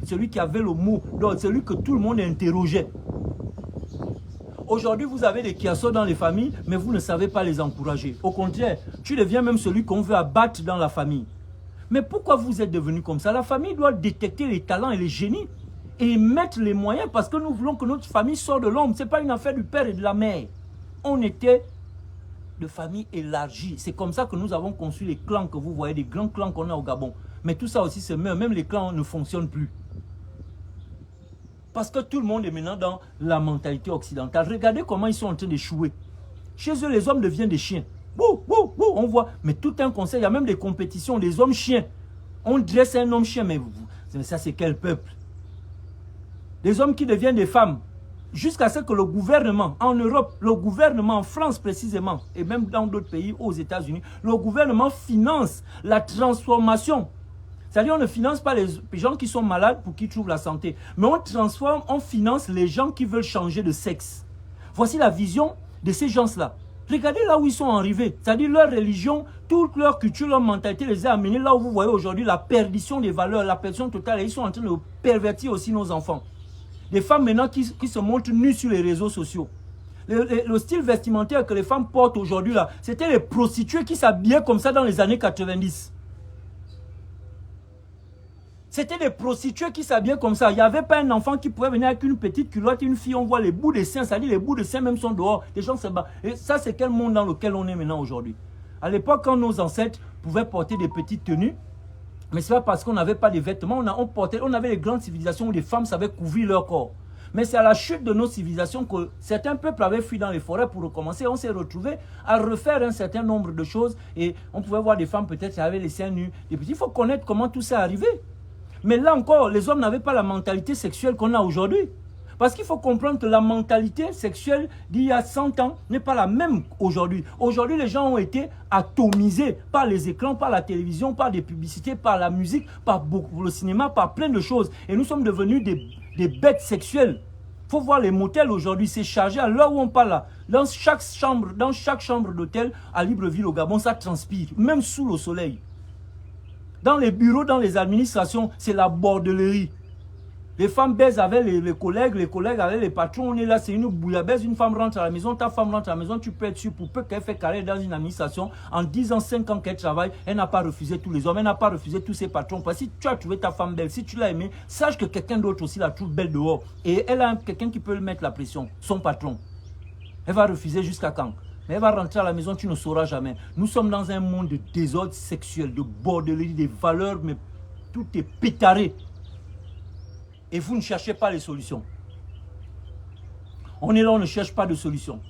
celui qui avait le mot, donc celui que tout le monde interrogeait. Aujourd'hui, vous avez des kiassos dans les familles, mais vous ne savez pas les encourager. Au contraire, tu deviens même celui qu'on veut abattre dans la famille. Mais pourquoi vous êtes devenu comme ça? La famille doit détecter les talents et les génies et mettre les moyens parce que nous voulons que notre famille sorte de l'ombre. Ce n'est pas une affaire du père et de la mère. On était de famille élargie. C'est comme ça que nous avons construit les clans que vous voyez, les grands clans qu'on a au Gabon. Mais tout ça aussi se meurt. Même les clans ne fonctionnent plus. Parce que tout le monde est maintenant dans la mentalité occidentale. Regardez comment ils sont en train d'échouer. Chez eux, les hommes deviennent des chiens. Bouh, bouh, bouh, on voit. Mais tout un conseil, il y a même des compétitions, des hommes chiens. On dresse un homme chien, mais ça c'est quel peuple? Des hommes qui deviennent des femmes. Jusqu'à ce que le gouvernement, en Europe, le gouvernement, en France précisément, et même dans d'autres pays, aux États-Unis, le gouvernement finance la transformation. C'est-à-dire, on ne finance pas les gens qui sont malades pour qu'ils trouvent la santé. Mais on transforme, on finance les gens qui veulent changer de sexe. Voici la vision de ces gens-là. Regardez là où ils sont arrivés. C'est-à-dire, leur religion, toute leur culture, leur mentalité les a amenés là où vous voyez aujourd'hui la perdition des valeurs, la perdition totale. Et ils sont en train de pervertir aussi nos enfants. Des femmes maintenant qui se montrent nues sur les réseaux sociaux. Le style vestimentaire que les femmes portent aujourd'hui là, c'était les prostituées qui s'habillaient comme ça dans les années 90. C'était des prostituées qui s'habillaient comme ça. Il n'y avait pas un enfant qui pouvait venir avec une petite culotte, une fille, on voit les bouts de seins, c'est-à-dire les bouts de seins même sont dehors. Les gens se battent. Et ça, c'est quel monde dans lequel on est maintenant aujourd'hui? À l'époque, quand nos ancêtres pouvaient porter des petites tenues, mais ce n'est pas parce qu'on n'avait pas de vêtements, on avait les grandes civilisations où les femmes savaient couvrir leur corps. Mais c'est à la chute de nos civilisations que certains peuples avaient fui dans les forêts pour recommencer. On s'est retrouvé à refaire un certain nombre de choses et on pouvait voir des femmes peut-être qui avaient les seins nus. Et puis, il faut connaître comment tout ça est arrivé. Mais là encore, les hommes n'avaient pas la mentalité sexuelle qu'on a aujourd'hui. Parce qu'il faut comprendre que la mentalité sexuelle d'il y a 100 ans n'est pas la même aujourd'hui. Aujourd'hui, les gens ont été atomisés par les écrans, par la télévision, par des publicités, par la musique, par le cinéma, par plein de choses. Et nous sommes devenus des bêtes sexuelles. Il faut voir les motels aujourd'hui, c'est chargé à l'heure où on parle là. Dans chaque chambre d'hôtel à Libreville au Gabon, ça transpire, même sous le soleil. Dans les bureaux, dans les administrations, c'est la bordellerie. Les femmes baisent avec les collègues avec les patrons. On est là, c'est une bouillabaisse. Une femme rentre à la maison, ta femme rentre à la maison, tu peux être sûr pour peu qu'elle fait carrière dans une administration. En 10 ans, 5 ans qu'elle travaille, elle n'a pas refusé tous les hommes, elle n'a pas refusé tous ses patrons. Parce que si tu as trouvé ta femme belle, si tu l'as aimée, sache que quelqu'un d'autre aussi la trouve belle dehors. Et elle a quelqu'un qui peut lui mettre la pression, son patron. Elle va refuser jusqu'à quand? Mais elle va rentrer à la maison, tu ne sauras jamais. Nous sommes dans un monde de désordre sexuel, de bordellerie, des valeurs, mais tout est pétaré. Et vous ne cherchez pas les solutions. On est là, on ne cherche pas de solutions.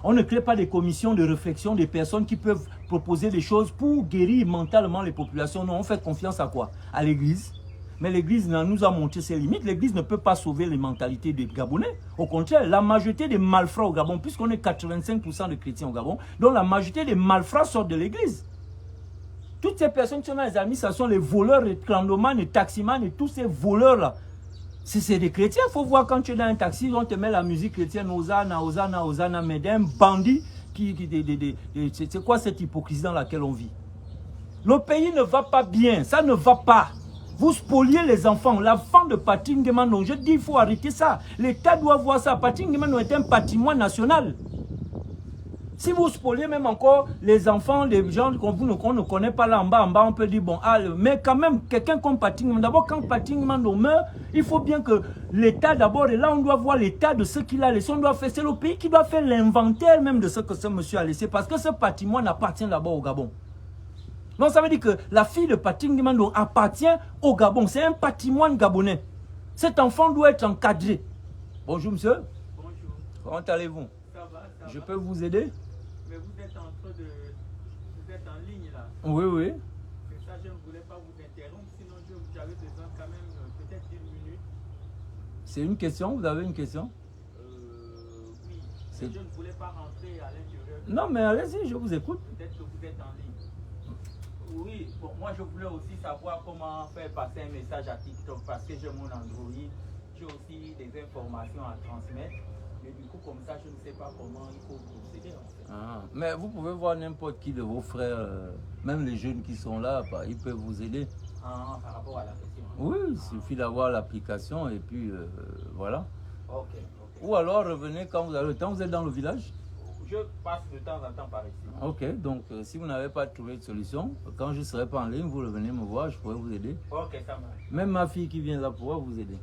On ne crée pas des commissions de réflexion, des personnes qui peuvent proposer des choses pour guérir mentalement les populations. Non, on fait confiance à quoi? À l'église. Mais l'Église nous a montré ses limites. L'Église ne peut pas sauver les mentalités des Gabonais. Au contraire, la majorité des malfrats au Gabon, puisqu'on est 85% de chrétiens au Gabon, donc la majorité des malfrats sortent de l'Église. Toutes ces personnes qui sont dans les administrations, les voleurs, les clandomanes, les taximans et tous ces voleurs-là, c'est des chrétiens. Il faut voir quand tu es dans un taxi, on te met la musique chrétienne, Hosanna, Hosanna, Hosanna, mais d'un bandit. C'est quoi cette hypocrisie dans laquelle on vit? Le pays ne va pas bien, ça ne va pas. Vous spoliez les enfants. L'enfant de Patrick Nguema, je dis il faut arrêter ça. L'État doit voir ça. Patrick Nguema est un patrimoine national. Si vous spoliez même encore les enfants, les gens qu'on ne connaît pas là en bas, on peut dire bon, mais quand même, quelqu'un comme Patrick Nguema, d'abord quand Patrick Nguema meurt, il faut bien que l'État d'abord, et là on doit voir l'état de ce qu'il a laissé, on doit faire, c'est le pays qui doit faire l'inventaire même de ce que ce monsieur a laissé, parce que ce patrimoine appartient d'abord au Gabon. Donc ça veut dire que la fille de Patrick Nguema appartient au Gabon, c'est un patrimoine gabonais. Cet enfant doit être encadré. Bonjour monsieur. Bonjour. Comment allez-vous? Ça va, ça Je va. peux vous aider? Mais vous êtes en train de... Vous êtes en ligne là. Oui, oui. C'est ça, je ne voulais pas vous interrompre, sinon j'avais besoin quand même peut-être d'une minute. C'est une question? Vous avez une question? Oui, mais je ne voulais pas rentrer à l'intérieur. Non, mais allez-y, je vous écoute. Peut-être que vous êtes en ligne. Oui, bon, moi je voulais aussi savoir comment faire passer un message à TikTok parce que j'ai mon Android. J'ai aussi des informations à transmettre. Mais du coup, comme ça, je ne sais pas comment il faut procéder en fait. Mais vous pouvez voir n'importe qui de vos frères, même les jeunes qui sont là, ils peuvent vous aider. Par rapport à la question. Oui, il suffit d'avoir l'application et puis voilà. Ok. Ou alors revenez quand vous avez le temps. Vous êtes dans le village? Je passe de temps en temps par ici. Ok, donc si vous n'avez pas trouvé de solution, quand je ne serai pas en ligne, vous revenez me voir, je pourrais vous aider. Ok, ça marche. Même ma fille qui vient là pourra vous aider.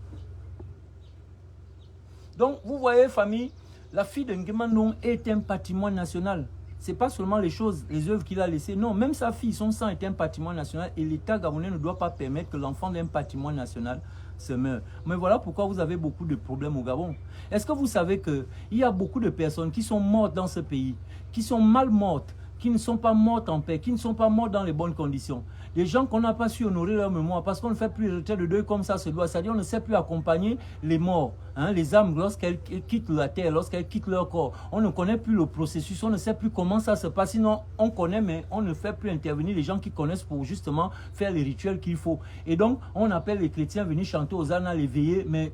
Donc, vous voyez, famille, la fille de Nguema Ndong est un patrimoine national. Ce n'est pas seulement les choses, les œuvres qu'il a laissées. Non, même sa fille, son sang est un patrimoine national et l'État gabonais ne doit pas permettre que l'enfant d'un patrimoine national se meure. Mais voilà pourquoi vous avez beaucoup de problèmes au Gabon. Est-ce que vous savez qu'il y a beaucoup de personnes qui sont mortes dans ce pays, qui sont mal mortes, qui ne sont pas mortes en paix, qui ne sont pas mortes dans les bonnes conditions. Des gens qu'on n'a pas su honorer leur mémoire parce qu'on ne fait plus le retrait de deuil comme ça se doit. C'est-à-dire on ne sait plus accompagner les morts, les âmes lorsqu'elles quittent la terre, lorsqu'elles quittent leur corps. On ne connaît plus le processus, on ne sait plus comment ça se passe. Sinon, on connaît, mais on ne fait plus intervenir les gens qui connaissent pour justement faire les rituels qu'il faut. Et donc, on appelle les chrétiens à venir chanter aux ânes, les veiller, mais...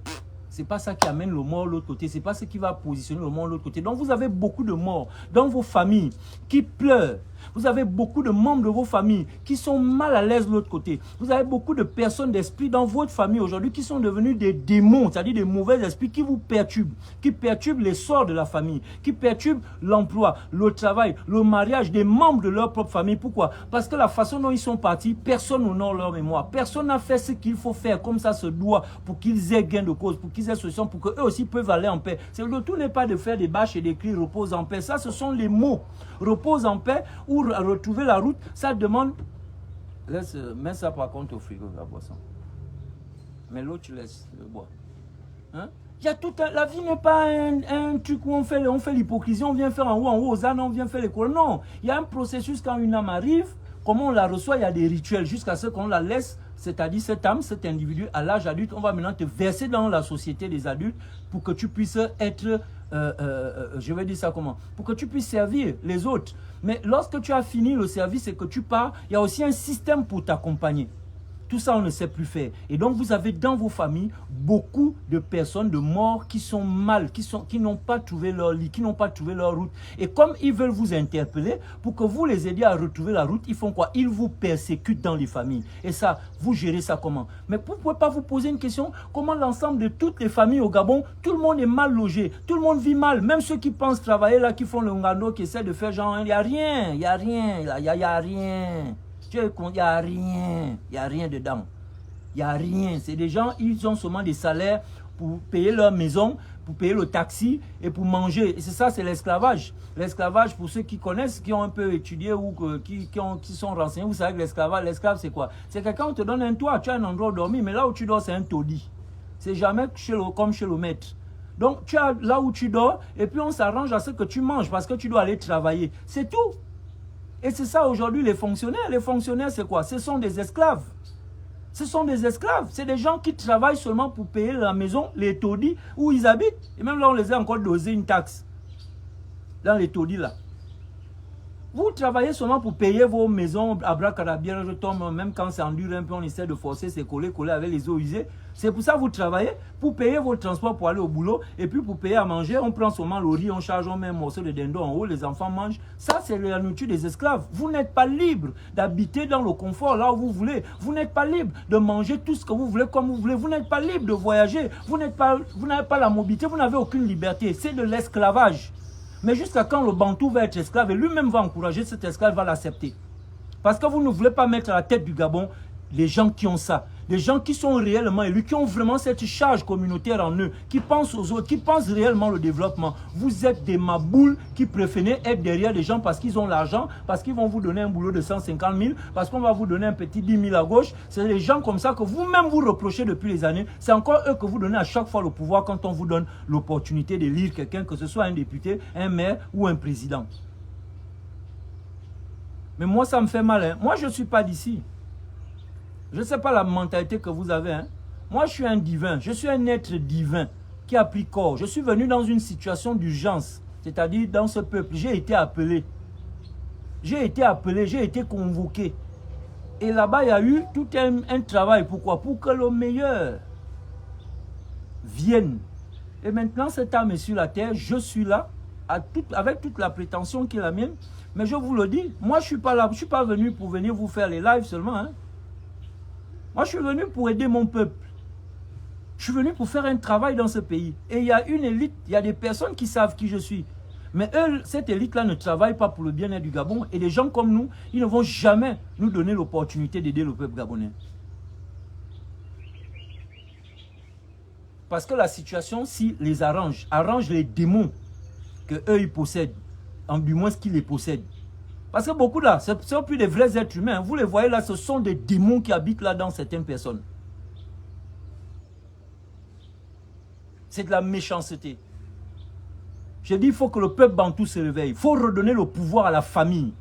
c'est pas ça qui amène le mort de l'autre côté. C'est pas ce qui va positionner le mort de l'autre côté. Donc vous avez beaucoup de morts dans vos familles qui pleurent. Vous avez beaucoup de membres de vos familles qui sont mal à l'aise de l'autre côté. Vous avez beaucoup de personnes d'esprit dans votre famille aujourd'hui qui sont devenus des démons, c'est-à-dire des mauvais esprits qui vous perturbent, qui perturbent les sorts de la famille, qui perturbent l'emploi, le travail, le mariage des membres de leur propre famille. Pourquoi? Parce que la façon dont ils sont partis, personne n'honore leur mémoire. Personne n'a fait ce qu'il faut faire comme ça se doit pour qu'ils aient gain de cause, pour qu'ils aient solution, pour qu'eux aussi peuvent aller en paix. C'est le tout n'est pas de faire des bâches et des cris repose en paix. Ça, ce sont les mots. Repose en paix ou retrouver la route, ça demande... Laisse, mets ça par contre au frigo, la boisson. Mais l'eau, tu laisses le bois. Hein? Il y a tout la vie n'est pas un truc où on fait l'hypocrisie, on vient faire en haut aux ânes, on vient faire les cours. Non, il y a un processus quand une âme arrive, comment on la reçoit, il y a des rituels jusqu'à ce qu'on la laisse, c'est-à-dire cette âme, cet individu, à l'âge adulte, on va maintenant te verser dans la société des adultes pour que tu puisses être... je vais dire ça comment? Pour que tu puisses servir les autres. Mais lorsque tu as fini le service et que tu pars, il y a aussi un système pour t'accompagner. Tout ça, on ne sait plus faire. Et donc, vous avez dans vos familles beaucoup de personnes, de morts qui sont mal, qui n'ont pas trouvé leur lit, qui n'ont pas trouvé leur route. Et comme ils veulent vous interpeller, pour que vous les aidiez à retrouver la route, ils font quoi? Ils vous persécutent dans les familles. Et ça, vous gérez ça comment? Mais vous ne pouvez pas vous poser une question, comment l'ensemble de toutes les familles au Gabon, tout le monde est mal logé, tout le monde vit mal, même ceux qui pensent travailler là, qui font le ngando, qui essaient de faire genre, il n'y a rien, il n'y a rien, il n'y a rien. Il n'y a rien, il n'y a rien dedans. Il n'y a rien. C'est des gens, ils ont seulement des salaires pour payer leur maison, pour payer le taxi et pour manger. Et c'est ça, c'est l'esclavage. L'esclavage, pour ceux qui connaissent, qui ont un peu étudié ou qui sont renseignés, vous savez que l'esclave, c'est quoi? C'est quelqu'un qui te donne un toit, tu as un endroit où dormir, mais là où tu dors, c'est un taudis. C'est jamais comme chez le maître. Donc, tu as là où tu dors, et puis on s'arrange à ce que tu manges parce que tu dois aller travailler. C'est tout. Et c'est ça aujourd'hui les fonctionnaires. Les fonctionnaires, c'est quoi? Ce sont des esclaves. Ce sont des esclaves. C'est des gens qui travaillent seulement pour payer la maison, les taudis, où ils habitent. Et même là, on les a encore dosé une taxe. Dans les taudis, là. Vous travaillez seulement pour payer vos maisons, abracadabière, je tombe, même quand ça endure un peu, on essaie de forcer, c'est coller avec les eaux usées. C'est pour ça que vous travaillez, pour payer vos transports pour aller au boulot, et puis pour payer à manger, on prend seulement le riz, on charge, on met un morceau de dindon en haut, les enfants mangent. Ça, c'est la nourriture des esclaves. Vous n'êtes pas libre d'habiter dans le confort là où vous voulez. Vous n'êtes pas libre de manger tout ce que vous voulez comme vous voulez. Vous n'êtes pas libre de voyager. Vous n'avez pas la mobilité, vous n'avez aucune liberté. C'est de l'esclavage. Mais jusqu'à quand le Bantou va être esclave et lui-même va encourager cet esclave, va l'accepter. Parce que vous ne voulez pas mettre à la tête du Gabon les gens qui ont ça. Les gens qui sont réellement élus, qui ont vraiment cette charge communautaire en eux, qui pensent aux autres, qui pensent réellement le développement. Vous êtes des maboules qui préférez être derrière les gens parce qu'ils ont l'argent, parce qu'ils vont vous donner un boulot de 150 000, parce qu'on va vous donner un petit 10 000 à gauche. C'est des gens comme ça que vous-même vous reprochez depuis les années. C'est encore eux que vous donnez à chaque fois le pouvoir quand on vous donne l'opportunité d'élire quelqu'un, que ce soit un député, un maire ou un président. Mais moi, ça me fait mal. Hein. Moi, je ne suis pas d'ici. Je ne sais pas la mentalité que vous avez. Hein. Moi, je suis un divin. Je suis un être divin qui a pris corps. Je suis venu dans une situation d'urgence. C'est-à-dire dans ce peuple. J'ai été appelé. J'ai été appelé. J'ai été convoqué. Et là-bas, il y a eu tout un travail. Pourquoi? Pour que le meilleur vienne. Et maintenant, cet âme est sur la terre. Je suis là. Avec toute la prétention qui est la mienne. Mais je vous le dis, moi je ne suis pas là, je ne suis pas venu pour venir vous faire les lives seulement. Hein. Moi je suis venu pour aider mon peuple. Je suis venu pour faire un travail dans ce pays. Et il y a une élite, il y a des personnes qui savent qui je suis. Mais eux, cette élite-là ne travaille pas pour le bien-être du Gabon. Et des gens comme nous, ils ne vont jamais nous donner l'opportunité d'aider le peuple gabonais. Parce que la situation, si les arrange les démons que eux ils possèdent. Du moins ce qui les possède. Parce que beaucoup là, ce ne sont plus des vrais êtres humains. Vous les voyez là, ce sont des démons qui habitent là dans certaines personnes. C'est de la méchanceté. Je dis, il faut que le peuple bantou se réveille. Il faut redonner le pouvoir à la famille.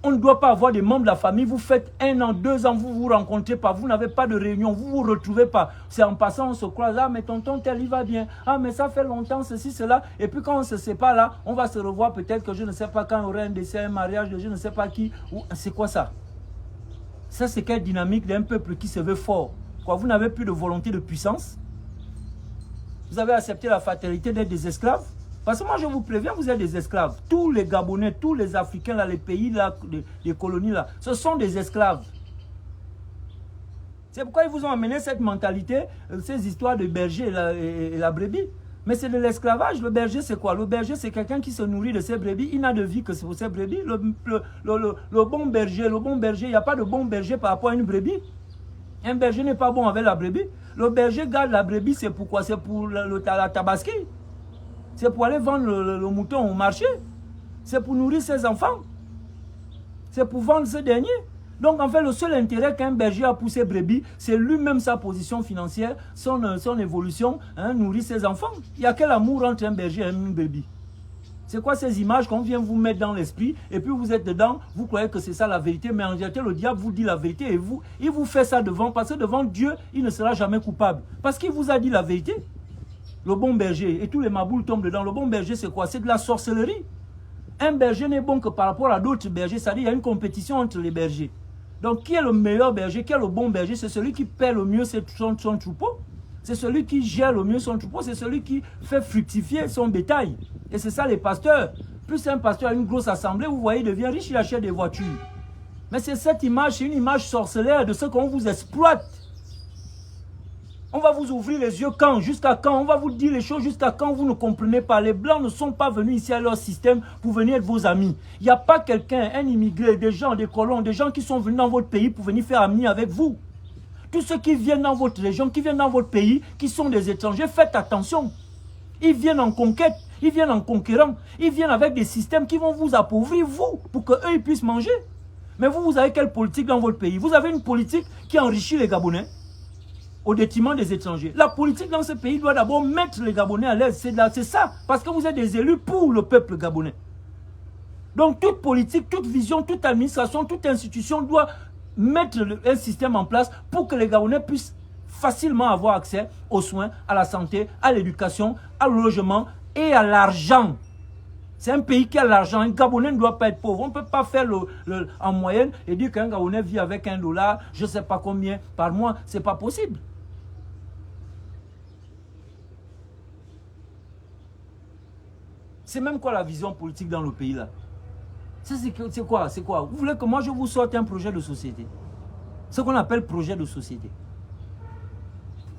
On ne doit pas avoir des membres de la famille. Vous faites 1 an, 2 ans, vous vous rencontrez pas. Vous n'avez pas de réunion. Vous vous retrouvez pas. C'est en passant, on se croise. Ah, mais tonton tel, il va bien. Ah, mais ça fait longtemps, ceci, cela. Et puis quand on se sépare là, on va se revoir peut-être que je ne sais pas quand il y aura un décès, un mariage de je ne sais pas qui. C'est quoi ça? Ça, c'est quelle dynamique d'un peuple qui se veut fort? Quoi, vous n'avez plus de volonté de puissance? Vous avez accepté la fatalité d'être des esclaves? Parce que moi, je vous préviens, vous êtes des esclaves. Tous les Gabonais, tous les Africains, là, les pays, là, les colonies, là, ce sont des esclaves. C'est pourquoi ils vous ont amené cette mentalité, ces histoires de berger et la brebis. Mais c'est de l'esclavage. Le berger, c'est quoi? Le berger, c'est quelqu'un qui se nourrit de ses brebis. Il n'a de vie que pour ses brebis. Le bon berger, il n'y a pas de bon berger par rapport à une brebis. Un berger n'est pas bon avec la brebis. Le berger garde la brebis, c'est pourquoi? C'est pour la tabaski. C'est pour aller vendre le mouton au marché. C'est pour nourrir ses enfants. C'est pour vendre ce dernier. Donc en fait, le seul intérêt qu'un berger a pour ses brebis, c'est lui-même sa position financière, son évolution, hein, nourrir ses enfants. Il n'y a quel amour entre un berger et une brebis? C'est quoi ces images qu'on vient vous mettre dans l'esprit et puis vous êtes dedans, vous croyez que c'est ça la vérité, mais en réalité le diable vous dit la vérité et il vous fait ça devant, parce que devant Dieu, il ne sera jamais coupable. Parce qu'il vous a dit la vérité. Le bon berger, et tous les maboules tombent dedans. Le bon berger, c'est quoi? C'est de la sorcellerie. Un berger n'est bon que par rapport à d'autres bergers, c'est-à-dire il y a une compétition entre les bergers. Donc qui est le meilleur berger? Qui est le bon berger? C'est celui qui paie le mieux son troupeau. C'est celui qui gère le mieux son troupeau. C'est celui qui fait fructifier son bétail. Et c'est ça les pasteurs. Plus un pasteur a une grosse assemblée, vous voyez, il devient riche, il achète des voitures. Mais c'est cette image, c'est une image sorcellaire de ce qu'on vous exploite. On va vous ouvrir les yeux quand? Jusqu'à quand? On va vous dire les choses jusqu'à quand vous ne comprenez pas. Les Blancs ne sont pas venus ici à leur système pour venir être vos amis. Il n'y a pas quelqu'un, un immigré, des gens, des colons, des gens qui sont venus dans votre pays pour venir faire ami avec vous. Tous ceux qui viennent dans votre région, qui viennent dans votre pays, qui sont des étrangers, faites attention. Ils viennent en conquête, ils viennent en conquérant, ils viennent avec des systèmes qui vont vous appauvrir, vous, pour qu'eux ils puissent manger. Mais vous avez quelle politique dans votre pays? Vous avez une politique qui enrichit les Gabonais au détriment des étrangers. La politique dans ce pays doit d'abord mettre les Gabonais à l'aise. C'est ça, parce que vous êtes des élus pour le peuple gabonais. Donc toute politique, toute vision, toute administration, toute institution doit mettre un système en place pour que les Gabonais puissent facilement avoir accès aux soins, à la santé, à l'éducation, au logement et à l'argent. C'est un pays qui a l'argent. Un Gabonais ne doit pas être pauvre. On ne peut pas faire en moyenne et dire qu'un Gabonais vit avec $1, je ne sais pas combien par mois. Ce n'est pas possible. C'est même quoi la vision politique dans le pays là? C'est quoi? C'est quoi? Vous voulez que moi je vous sorte un projet de société? Ce qu'on appelle projet de société.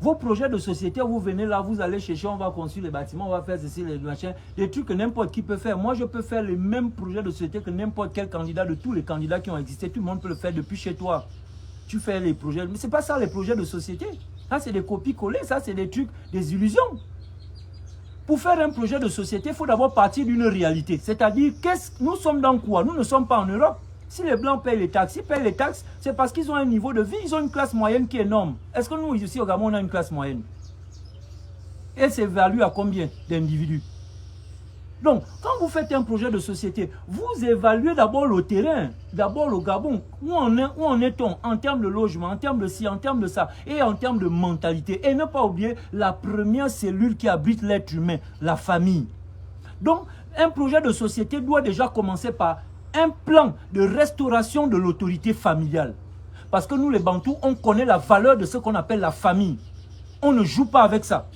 Vos projets de société, vous venez là, vous allez chercher, on va construire les bâtiments, on va faire ceci, les machins, des trucs que n'importe qui peut faire. Moi, je peux faire les mêmes projets de société que n'importe quel candidat, de tous les candidats qui ont existé. Tout le monde peut le faire depuis chez toi. Tu fais les projets. Mais ce n'est pas ça les projets de société. Ça, c'est des copies-collées, ça, c'est des trucs, des illusions. Pour faire un projet de société, il faut d'abord partir d'une réalité. C'est-à-dire, nous sommes dans quoi? Nous ne sommes pas en Europe. Si les Blancs payent les taxes, c'est parce qu'ils ont un niveau de vie, ils ont une classe moyenne qui est énorme. Est-ce que nous, ici au Gabon, on a une classe moyenne? Et c'est évalué à combien d'individus? Donc, quand vous faites un projet de société, vous évaluez d'abord le terrain, d'abord le Gabon. Où en est-on en termes de logement, en termes de ci, en termes de ça, et en termes de mentalité. Et ne pas oublier la première cellule qui abrite l'être humain, la famille. Donc, un projet de société doit déjà commencer par un plan de restauration de l'autorité familiale. Parce que nous, les Bantous, on connaît la valeur de ce qu'on appelle la famille. On ne joue pas avec ça.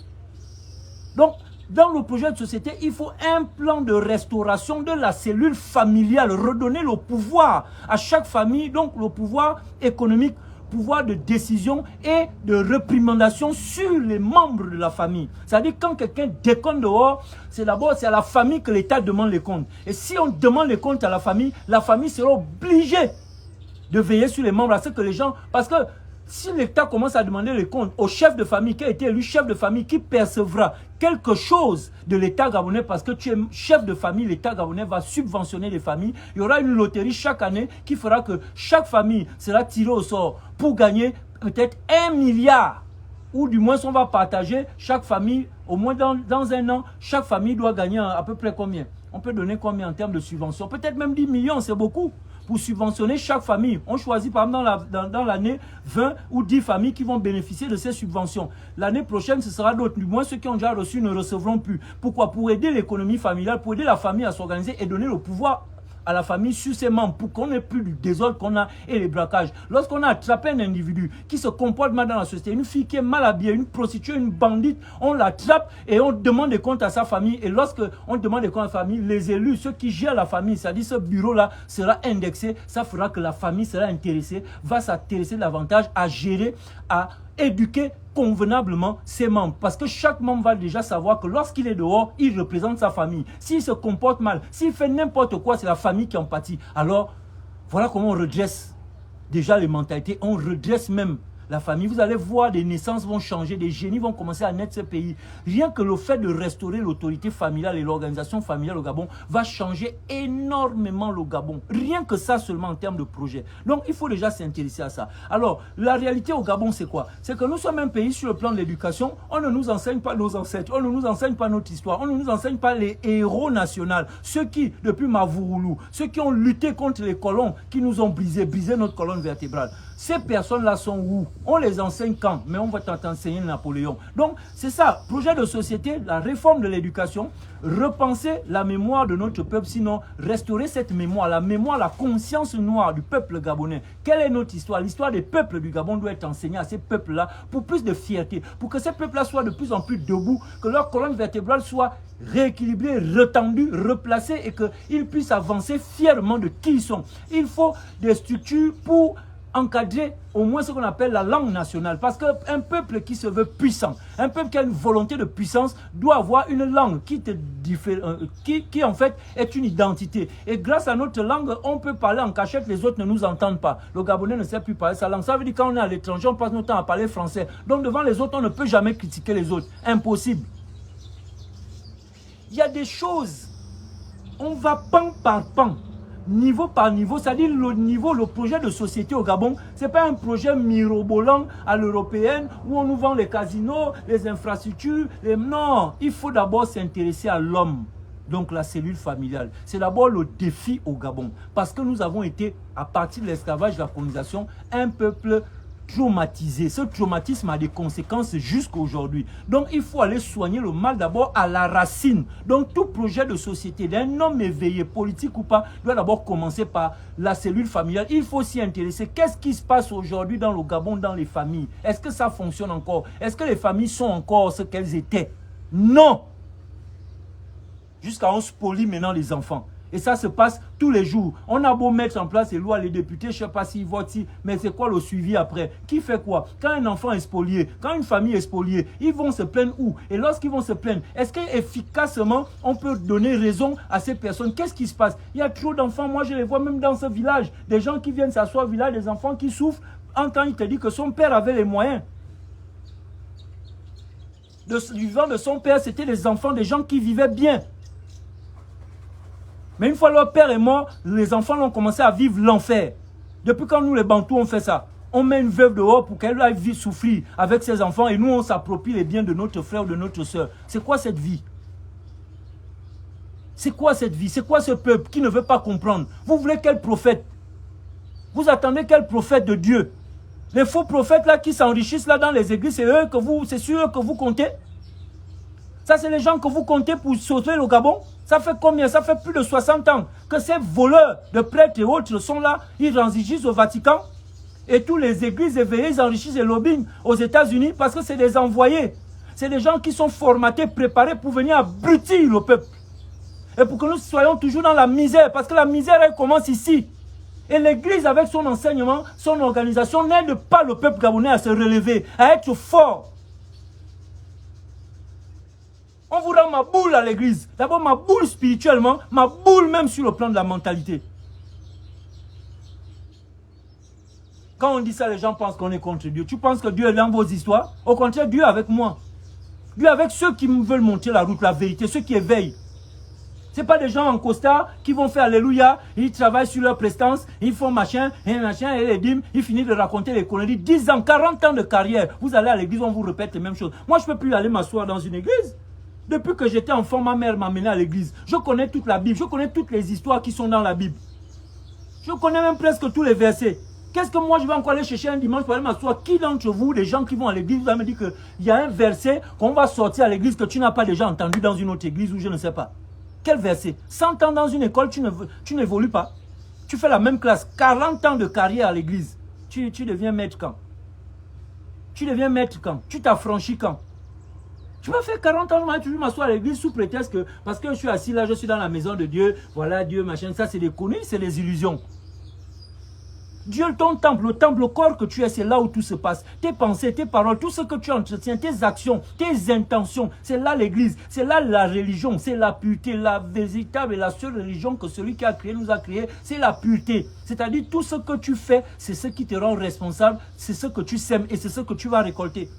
Donc, dans le projet de société, il faut un plan de restauration de la cellule familiale, redonner le pouvoir à chaque famille, donc le pouvoir économique, pouvoir de décision et de réprimandation sur les membres de la famille. C'est-à-dire quand quelqu'un déconne dehors, c'est d'abord à la famille que l'État demande les comptes. Et si on demande les comptes à la famille sera obligée de veiller sur les membres, à ce que les gens... Parce que si l'État commence à demander les comptes au chef de famille qui a été élu chef de famille, qui percevra quelque chose de l'État gabonais, parce que tu es chef de famille, l'État gabonais va subventionner les familles. Il y aura une loterie chaque année qui fera que chaque famille sera tirée au sort pour gagner peut-être 1 milliard. Ou du moins on va partager chaque famille, au moins dans un an, chaque famille doit gagner à peu près combien? On peut donner combien en termes de subvention? Peut-être même 10 millions, c'est beaucoup. Pour subventionner chaque famille. On choisit par exemple dans l'année 20 ou 10 familles qui vont bénéficier de ces subventions. L'année prochaine, ce sera d'autres. Du moins, ceux qui ont déjà reçu ne recevront plus. Pourquoi? Pour aider l'économie familiale, pour aider la famille à s'organiser et donner le pouvoir à la famille sur ses membres pour qu'on n'ait plus du désordre qu'on a et les braquages. Lorsqu'on a attrapé un individu qui se comporte mal dans la société, une fille qui est mal habillée, une prostituée, une bandite, on l'attrape et on demande des comptes à sa famille. Et lorsqu'on demande des comptes à la famille, les élus, ceux qui gèrent la famille, c'est-à-dire ce bureau-là sera indexé, ça fera que la famille sera intéressée, va s'intéresser davantage à gérer, à éduquer convenablement ses membres. Parce que chaque membre va déjà savoir que lorsqu'il est dehors, il représente sa famille. S'il se comporte mal, s'il fait n'importe quoi, c'est la famille qui en pâtit. Alors, voilà comment on redresse déjà les mentalités. On redresse même la famille. Vous allez voir, des naissances vont changer, des génies vont commencer à naître ce pays. Rien que le fait de restaurer l'autorité familiale et l'organisation familiale au Gabon va changer énormément le Gabon. Rien que ça seulement en termes de projet. Donc, il faut déjà s'intéresser à ça. Alors, la réalité au Gabon, c'est quoi? C'est que nous sommes un pays sur le plan de l'éducation. On ne nous enseigne pas nos ancêtres. On ne nous enseigne pas notre histoire. On ne nous enseigne pas les héros nationaux. Ceux qui, depuis Mavouroulou, ceux qui ont lutté contre les colons, qui nous ont brisé notre colonne vertébrale. Ces personnes-là sont où? On les enseigne quand? Mais on va t'enseigner Napoléon. Donc, c'est ça, projet de société, la réforme de l'éducation, repenser la mémoire de notre peuple, sinon restaurer cette mémoire, la conscience noire du peuple gabonais. Quelle est notre histoire? L'histoire des peuples du Gabon doit être enseignée à ces peuples-là pour plus de fierté, pour que ces peuples-là soient de plus en plus debout, que leur colonne vertébrale soit rééquilibrée, retendue, replacée et qu'ils puissent avancer fièrement de qui ils sont. Il faut des structures pour encadrer au moins ce qu'on appelle la langue nationale. Parce qu'un peuple qui se veut puissant, un peuple qui a une volonté de puissance, doit avoir une langue qui en fait est une identité. Et grâce à notre langue, on peut parler en cachette, les autres ne nous entendent pas. Le Gabonais ne sait plus parler sa langue. Ça veut dire quand on est à l'étranger, on passe notre temps à parler français. Donc devant les autres, on ne peut jamais critiquer les autres. Impossible. Il y a des choses, on va pan par pan, niveau par niveau, c'est-à-dire le projet de société au Gabon, ce n'est pas un projet mirobolant à l'européenne où on nous vend les casinos, les infrastructures. Non, il faut d'abord s'intéresser à l'homme. Donc la cellule familiale, c'est d'abord le défi au Gabon. Parce que nous avons été, à partir de l'esclavage, de la colonisation, un peuple traumatisé. Ce traumatisme a des conséquences jusqu'à aujourd'hui. Donc il faut aller soigner le mal d'abord à la racine. Donc tout projet de société d'un homme éveillé, politique ou pas, doit d'abord commencer par la cellule familiale. Il faut s'y intéresser. Qu'est-ce qui se passe aujourd'hui dans le Gabon, dans les familles? Est-ce que ça fonctionne encore? Est-ce que les familles sont encore ce qu'elles étaient? Non! Jusqu'à on spolie maintenant les enfants. Et ça se passe tous les jours. On a beau mettre en place les lois, les députés, je ne sais pas s'ils votent, mais c'est quoi le suivi après? Qui fait quoi? Quand un enfant est spolié, quand une famille est spoliée, ils vont se plaindre où? Et lorsqu'ils vont se plaindre, est-ce qu'efficacement on peut donner raison à ces personnes? Qu'est-ce qui se passe? Il y a trop d'enfants, moi je les vois même dans ce village. Des gens qui viennent s'asseoir au village, des enfants qui souffrent. En temps, il te dit que son père avait les moyens. Du vivant de son père, c'était les enfants des gens qui vivaient bien. Mais une fois leur père est mort, les enfants ont commencé à vivre l'enfer. Depuis quand nous les Bantous on fait ça? On met une veuve dehors pour qu'elle aille vivre souffrir avec ses enfants et nous on s'approprie les biens de notre frère ou de notre soeur. C'est quoi cette vie? C'est quoi cette vie? C'est quoi ce peuple qui ne veut pas comprendre? Vous voulez quel prophète? Vous attendez quel prophète de Dieu? Les faux prophètes là qui s'enrichissent là dans les églises, c'est sur eux que vous comptez? Ça, c'est les gens que vous comptez pour sauver le Gabon. Ça fait combien? Ça fait plus de 60 ans que ces voleurs de prêtres et autres sont là. Ils enrichissent au Vatican. Et tous les églises éveillées, ils enrichissent et lobbying aux États-Unis parce que c'est des envoyés. C'est des gens qui sont formatés, préparés pour venir abrutir le peuple. Et pour que nous soyons toujours dans la misère. Parce que la misère, elle commence ici. Et l'église, avec son enseignement, son organisation, n'aide pas le peuple gabonais à se relever, à être fort. On vous rend ma boule à l'église. D'abord ma boule spirituellement, ma boule même sur le plan de la mentalité. Quand on dit ça, les gens pensent qu'on est contre Dieu. Tu penses que Dieu est dans vos histoires? Au contraire, Dieu est avec moi. Dieu est avec ceux qui veulent montrer la route, la vérité, ceux qui éveillent. Ce n'est pas des gens en costard qui vont faire alléluia, ils travaillent sur leur prestance, ils font machin, et les dîmes, ils finissent de raconter les conneries. 10 ans, 40 ans de carrière, vous allez à l'église, on vous répète les mêmes choses. Moi, je ne peux plus aller m'asseoir dans une église. Depuis que j'étais enfant, ma mère m'a amené à l'église. Je connais toute la Bible. Je connais toutes les histoires qui sont dans la Bible. Je connais même presque tous les versets. Qu'est-ce que moi je vais encore aller chercher un dimanche pour aller m'asseoir? Qui d'entre vous, les gens qui vont à l'église, va me dire qu'il y a un verset qu'on va sortir à l'église que tu n'as pas déjà entendu dans une autre église ou je ne sais pas? Quel verset? 100 ans dans une école, tu n'évolues pas. Tu fais la même classe. 40 ans de carrière à l'église. Tu deviens maître quand? Tu deviens maître quand? Tu t'affranchis quand? Tu vas faire 40 ans, je vais m'asseoir à l'église sous prétexte que, parce que je suis assis là, je suis dans la maison de Dieu, voilà Dieu, machin, ça c'est des conneries, c'est des illusions. Dieu, ton temple, le temple, le corps que tu es, c'est là où tout se passe. Tes pensées, tes paroles, tout ce que tu entretiens, tes actions, tes intentions, c'est là l'église, c'est là la religion, c'est la pureté, la véritable et la seule religion que celui qui a créé nous a créé, c'est la pureté. C'est-à-dire tout ce que tu fais, c'est ce qui te rend responsable, c'est ce que tu sèmes et c'est ce que tu vas récolter.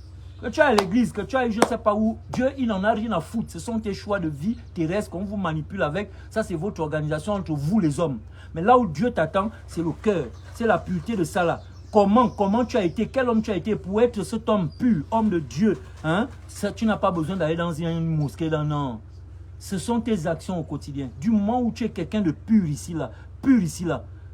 Que tu es à l'église, que tu ailles je ne sais pas où, Dieu, il n'en a rien à foutre. Ce sont tes choix de vie terrestre qu'on vous manipule avec. Ça, c'est votre organisation entre vous les hommes. Mais là où Dieu t'attend, c'est le cœur. C'est la pureté de ça là. Comment tu as été, quel homme tu as été pour être cet homme pur, homme de Dieu. Hein? Ça, tu n'as pas besoin d'aller dans une mosquée là, non. Ce sont tes actions au quotidien. Du moment où tu es quelqu'un de pur ici là,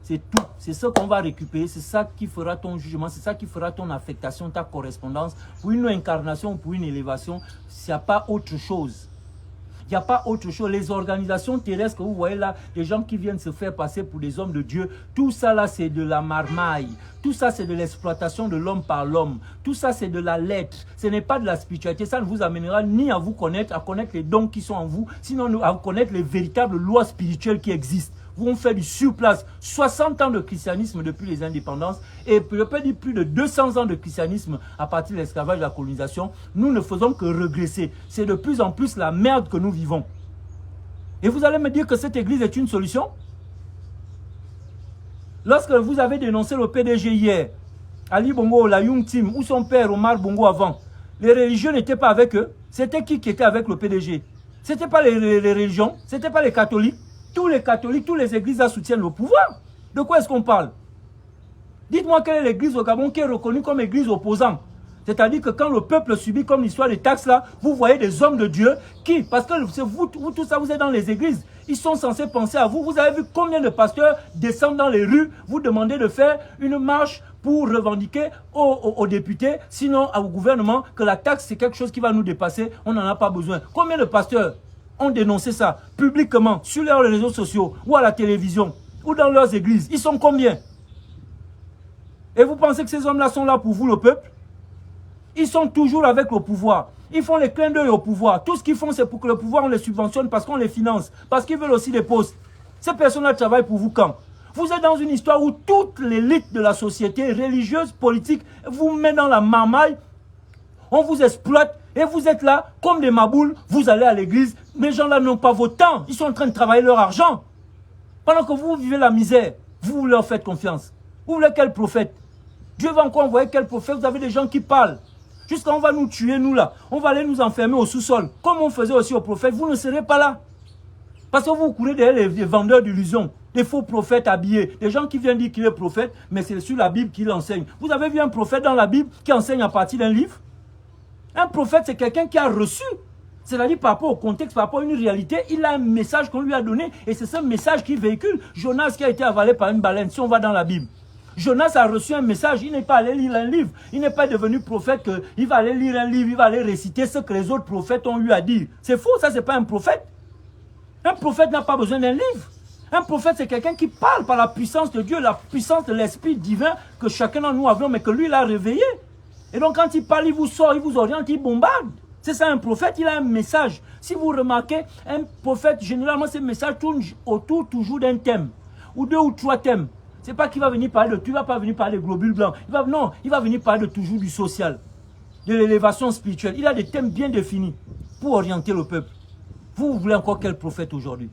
c'est tout. C'est ça qu'on va récupérer. C'est ça qui fera ton jugement. C'est ça qui fera ton affectation, ta correspondance. Pour une incarnation, pour une élévation, il n'y a pas autre chose. Il n'y a pas autre chose. Les organisations terrestres que vous voyez là, les gens qui viennent se faire passer pour des hommes de Dieu, tout ça là, c'est de la marmaille. Tout ça, c'est de l'exploitation de l'homme par l'homme. Tout ça, c'est de la lettre. Ce n'est pas de la spiritualité. Ça ne vous amènera ni à vous connaître, à connaître les dons qui sont en vous, sinon à connaître les véritables lois spirituelles qui existent. On fait du surplace. 60 ans de christianisme depuis les indépendances et je peux dire plus de 200 ans de christianisme à partir de l'esclavage de la colonisation. Nous ne faisons que régresser. C'est de plus en plus la merde que nous vivons. Et vous allez me dire que cette église est une solution? Lorsque vous avez dénoncé le PDG hier, Ali Bongo, la Young Team, ou son père Omar Bongo avant, les religieux n'étaient pas avec eux. C'était qui était avec le PDG? Ce n'était pas les religions, ce n'était pas les catholiques. Tous les catholiques, tous les églises soutiennent le pouvoir. De quoi est-ce qu'on parle? Dites-moi quelle est l'église au Gabon qui est reconnue comme église opposante. C'est-à-dire que quand le peuple subit comme l'histoire des taxes là, vous voyez des hommes de Dieu qui, parce que vous tout ça, vous êtes dans les églises, ils sont censés penser à vous. Vous avez vu combien de pasteurs descendent dans les rues, vous demandez de faire une marche pour revendiquer aux députés, sinon au gouvernement, que la taxe c'est quelque chose qui va nous dépasser, on n'en a pas besoin. Combien de pasteurs ont dénoncé ça publiquement, sur leurs réseaux sociaux, ou à la télévision, ou dans leurs églises? Ils sont combien? Et vous pensez que ces hommes-là sont là pour vous, le peuple? Ils sont toujours avec le pouvoir. Ils font les clins d'œil au pouvoir. Tout ce qu'ils font, c'est pour que le pouvoir, on les subventionne parce qu'on les finance. Parce qu'ils veulent aussi des postes. Ces personnes-là travaillent pour vous quand? Vous êtes dans une histoire où toute l'élite de la société, religieuse, politique, vous met dans la marmaille. On vous exploite et vous êtes là comme des maboules. Vous allez à l'église. Les gens-là n'ont pas vos temps. Ils sont en train de travailler leur argent. Pendant que vous vivez la misère, vous leur faites confiance. Vous voulez quel prophète? Dieu va encore envoyer quel prophète? Vous avez des gens qui parlent. Jusqu'à on va nous tuer, nous là. On va aller nous enfermer au sous-sol. Comme on faisait aussi aux prophètes, vous ne serez pas là. Parce que vous courez derrière les vendeurs d'illusions. Des faux prophètes habillés. Des gens qui viennent dire qu'il est prophète, mais c'est sur la Bible qu'il enseigne. Vous avez vu un prophète dans la Bible qui enseigne à partir d'un livre? Un prophète, c'est quelqu'un qui a reçu. C'est-à-dire par rapport au contexte, par rapport à une réalité, il a un message qu'on lui a donné. Et c'est ce message qu'il véhicule. Jonas qui a été avalé par une baleine, si on va dans la Bible. Jonas a reçu un message, il n'est pas allé lire un livre. Il n'est pas devenu prophète qu'il va aller lire un livre, il va aller réciter ce que les autres prophètes ont eu à dire. C'est faux, ça c'est pas un prophète. Un prophète n'a pas besoin d'un livre. Un prophète c'est quelqu'un qui parle par la puissance de Dieu, la puissance de l'Esprit divin que chacun d'entre nous avons, mais que lui il a réveillé. Et donc quand il parle, il vous sort, il vous oriente, il bombarde. C'est ça un prophète, il a un message. Si vous remarquez, un prophète, généralement ces messages tournent autour toujours d'un thème. Ou deux ou trois thèmes. C'est pas qu'il va venir parler de tout, il va pas venir parler de globules blancs. Non, il va venir parler de toujours du social, de l'élévation spirituelle. Il a des thèmes bien définis pour orienter le peuple. Vous voulez encore quel prophète aujourd'hui?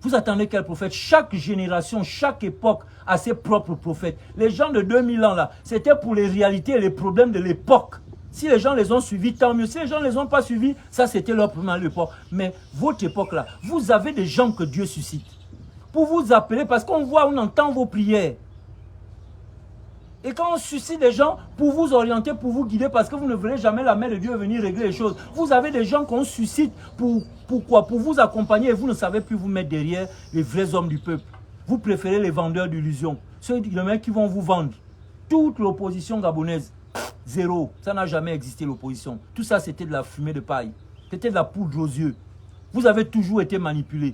Vous attendez quel prophète? Chaque génération, chaque époque a ses propres prophètes. Les gens de 2000 ans là, c'était pour les réalités et les problèmes de l'époque. Si les gens les ont suivis, tant mieux. Si les gens ne les ont pas suivis, ça c'était leur problème à l'époque. Mais votre époque là, vous avez des gens que Dieu suscite pour vous appeler, parce qu'on voit, on entend vos prières. Et quand on suscite des gens pour vous orienter, pour vous guider, parce que vous ne verrez jamais la main de Dieu venir régler les choses. Vous avez des gens qu'on suscite pourquoi? Pour vous accompagner, et vous ne savez plus vous mettre derrière les vrais hommes du peuple. Vous préférez les vendeurs d'illusions. Ceux qui vont vous vendre. Toute l'opposition gabonaise, zéro. Ça n'a jamais existé l'opposition. Tout ça c'était de la fumée de paille. C'était de la poudre aux yeux. Vous avez toujours été manipulés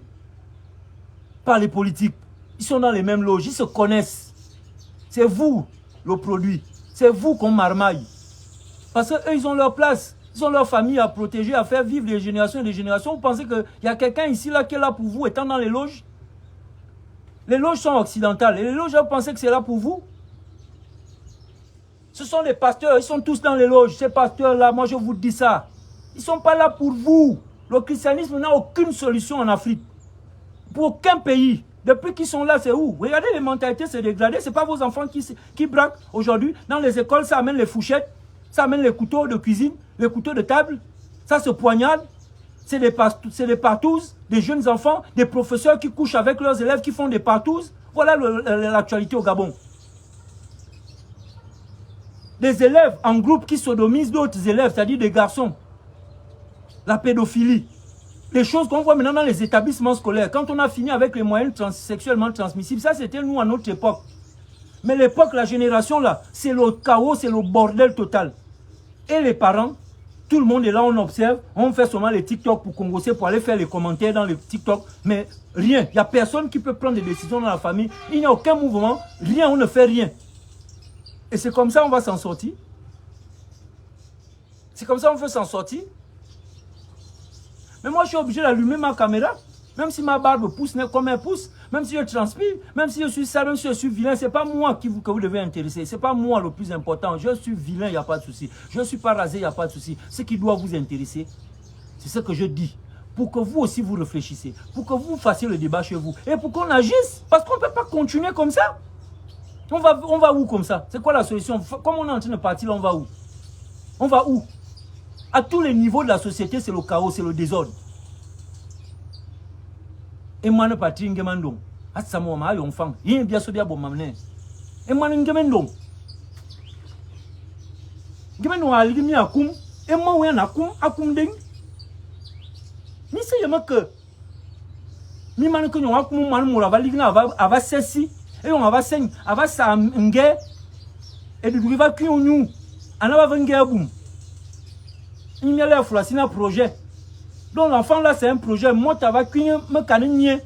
par les politiques. Ils sont dans les mêmes loges, ils se connaissent. C'est vous le produit. C'est vous qu'on marmaille. Parce qu'eux, ils ont leur place. Ils ont leur famille à protéger, à faire vivre des générations et des générations. Vous pensez qu'il y a quelqu'un ici là qui est là pour vous étant dans les loges? Les loges sont occidentales. Et les loges, vous pensez que c'est là pour vous? Ce sont les pasteurs, ils sont tous dans les loges. Ces pasteurs-là, moi je vous dis ça. Ils ne sont pas là pour vous. Le christianisme n'a aucune solution en Afrique. Pour aucun pays. Depuis qu'ils sont là, c'est où? Regardez, les mentalités se dégradent. Ce n'est pas vos enfants qui braquent aujourd'hui. Dans les écoles, ça amène les fourchettes, ça amène les couteaux de cuisine, les couteaux de table. Ça se poignarde. C'est des partous, des jeunes enfants, des professeurs qui couchent avec leurs élèves, qui font des partous. Voilà l'actualité au Gabon. Des élèves en groupe qui sodomisent d'autres élèves, c'est-à-dire des garçons. La pédophilie. Les choses qu'on voit maintenant dans les établissements scolaires. Quand on a fini avec les moyens sexuellement transmissibles, ça c'était nous à notre époque. Mais l'époque, la génération là, c'est le chaos, c'est le bordel total. Et les parents, tout le monde est là, on observe, on fait seulement les TikTok pour congosser, pour aller faire les commentaires dans les TikTok. Mais rien, il n'y a personne qui peut prendre des décisions dans la famille. Il n'y a aucun mouvement, rien, on ne fait rien. Et c'est comme ça qu'on va s'en sortir. C'est comme ça qu'on veut s'en sortir. Mais moi, je suis obligé d'allumer ma caméra. Même si ma barbe pousse comme elle pousse, même si je transpire, même si je suis sale, même si je suis vilain, ce n'est pas moi que vous devez intéresser. Ce n'est pas moi le plus important. Je suis vilain, il n'y a pas de souci. Je ne suis pas rasé, il n'y a pas de souci. Ce qui doit vous intéresser, c'est ce que je dis. Pour que vous aussi vous réfléchissiez. Pour que vous fassiez le débat chez vous. Et pour qu'on agisse. Parce qu'on ne peut pas continuer comme ça. On va où comme ça? C'est quoi la solution? Comme on est en train de partir, là, on va où? On va où? À tous les niveaux de la société, c'est le chaos, c'est le désordre. Et moi, je ne pas tringuemando. Ah, ça m'a eu enfant. Il y a bien sûr bien bon m'amener. Et moi, je ne Gima no aligi mi akum. Et moi, oui, akum ding. Mi se yama que. Mi manu que nous akum manu moura va ligna ava sesi. Et on va seigne, ava sa nge. Et du va qui on nous. Ana va nge boum. Il y a l'air c'est un projet. Donc l'enfant là c'est un projet. Moi tu vas qui me canigner.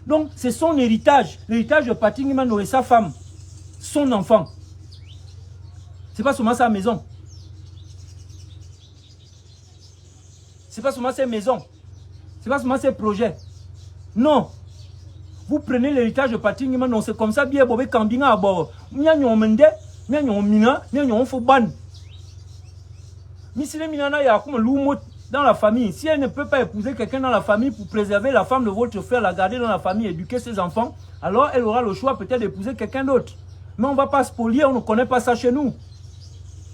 Donc c'est son héritage. L'héritage de Patrick Ngima et sa femme. Son enfant. C'est pas seulement sa maison. C'est pas seulement ses maisons. C'est pas seulement ses projets. Non. Vous prenez l'héritage de Patrick Ngima, non, c'est comme ça, bien, bobé, kambinga, à bord. Mia nyon mende, mia nyon mina, mia nyon foban. Misile minana ya comme l'oumot dans la famille. Si elle ne peut pas épouser quelqu'un dans la famille pour préserver la femme de votre frère, la garder dans la famille, éduquer ses enfants, alors elle aura le choix peut-être d'épouser quelqu'un d'autre. Mais on ne va pas spolier, on ne connaît pas ça chez nous.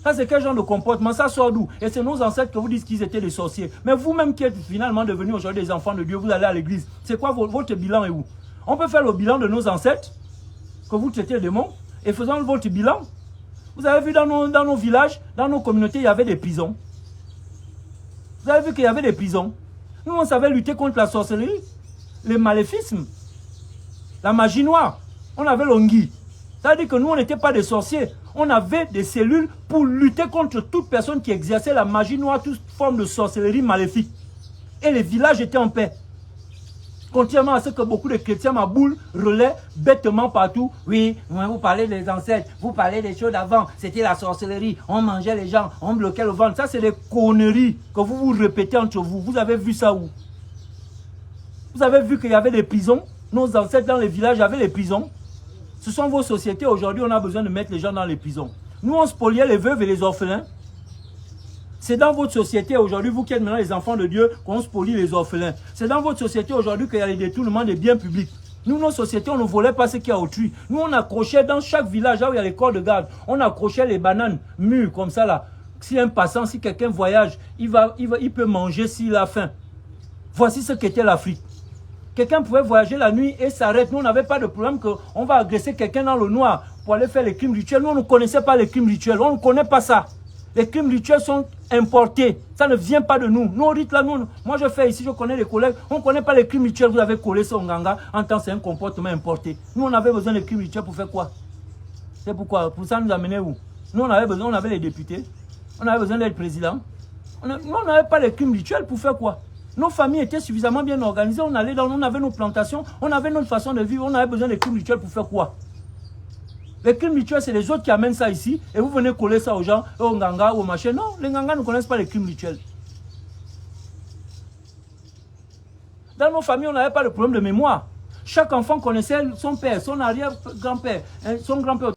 Ça, c'est quel genre de comportement? Ça sort d'où? Et c'est nos ancêtres que vous dites qu'ils étaient des sorciers. Mais vous-même qui êtes finalement devenus aujourd'hui des enfants de Dieu, vous allez à l'église. C'est quoi votre bilan et où? On peut faire le bilan de nos ancêtres, que vous traitez les démons, et faisant votre bilan. Vous avez vu dans nos villages, dans nos communautés, il y avait des prisons. Vous avez vu qu'il y avait des prisons. Nous, on savait lutter contre la sorcellerie, le maléfisme, la magie noire. On avait l'ongui. Ça veut dire que nous, on n'était pas des sorciers. On avait des cellules pour lutter contre toute personne qui exerçait la magie noire, toute forme de sorcellerie maléfique. Et les villages étaient en paix. Contrairement à ce que beaucoup de chrétiens m'aboulent, relaient bêtement partout. Oui, vous parlez des ancêtres, vous parlez des choses d'avant. C'était la sorcellerie, on mangeait les gens, on bloquait le ventre. Ça, c'est des conneries que vous vous répétez entre vous. Vous avez vu ça où? Vous avez vu qu'il y avait des prisons. Nos ancêtres dans les villages avaient les prisons. Ce sont vos sociétés. Aujourd'hui, on a besoin de mettre les gens dans les prisons. Nous, on spoliait les veuves et les orphelins. C'est dans votre société aujourd'hui, vous qui êtes maintenant les enfants de Dieu, qu'on spolie les orphelins. C'est dans votre société aujourd'hui qu'il y a les détournements des biens publics. Nous, nos sociétés, on ne volait pas ce qu'il y a autrui. Nous, on accrochait dans chaque village, là où il y a les corps de garde, on accrochait les bananes mûres comme ça là. Si un passant, si quelqu'un voyage, il peut manger s'il a faim. Voici ce qu'était l'Afrique. Quelqu'un pouvait voyager la nuit et s'arrête. Nous, on n'avait pas de problème qu'on va agresser quelqu'un dans le noir pour aller faire les crimes rituels. Nous, on ne connaissait pas les crimes rituels. On ne connaît pas ça. Les crimes rituels sont importés. Ça ne vient pas de nous. Nous, on dit là, moi je fais ici, je connais les collègues. On ne connaît pas les crimes rituels. Vous avez collé ça au Nganga en tant que c'est un comportement importé. Nous, on avait besoin de crimes rituels pour faire quoi? C'est pourquoi? Pour ça nous amener où? Nous, on avait besoin, on avait les députés. On avait besoin d'être président. Nous, on n'avait pas les crimes rituels pour faire quoi? Nos familles étaient suffisamment bien organisées. On allait on avait nos plantations. On avait notre façon de vivre. On avait besoin des crimes rituels pour faire quoi? Les crimes rituels, c'est les autres qui amènent ça ici et vous venez coller ça aux gens, aux Nganga, aux machins. Non, les Nganga ne connaissent pas les crimes rituels. Dans nos familles, on n'avait pas de problème de mémoire. Chaque enfant connaissait son père, son arrière-grand-père, son grand-père.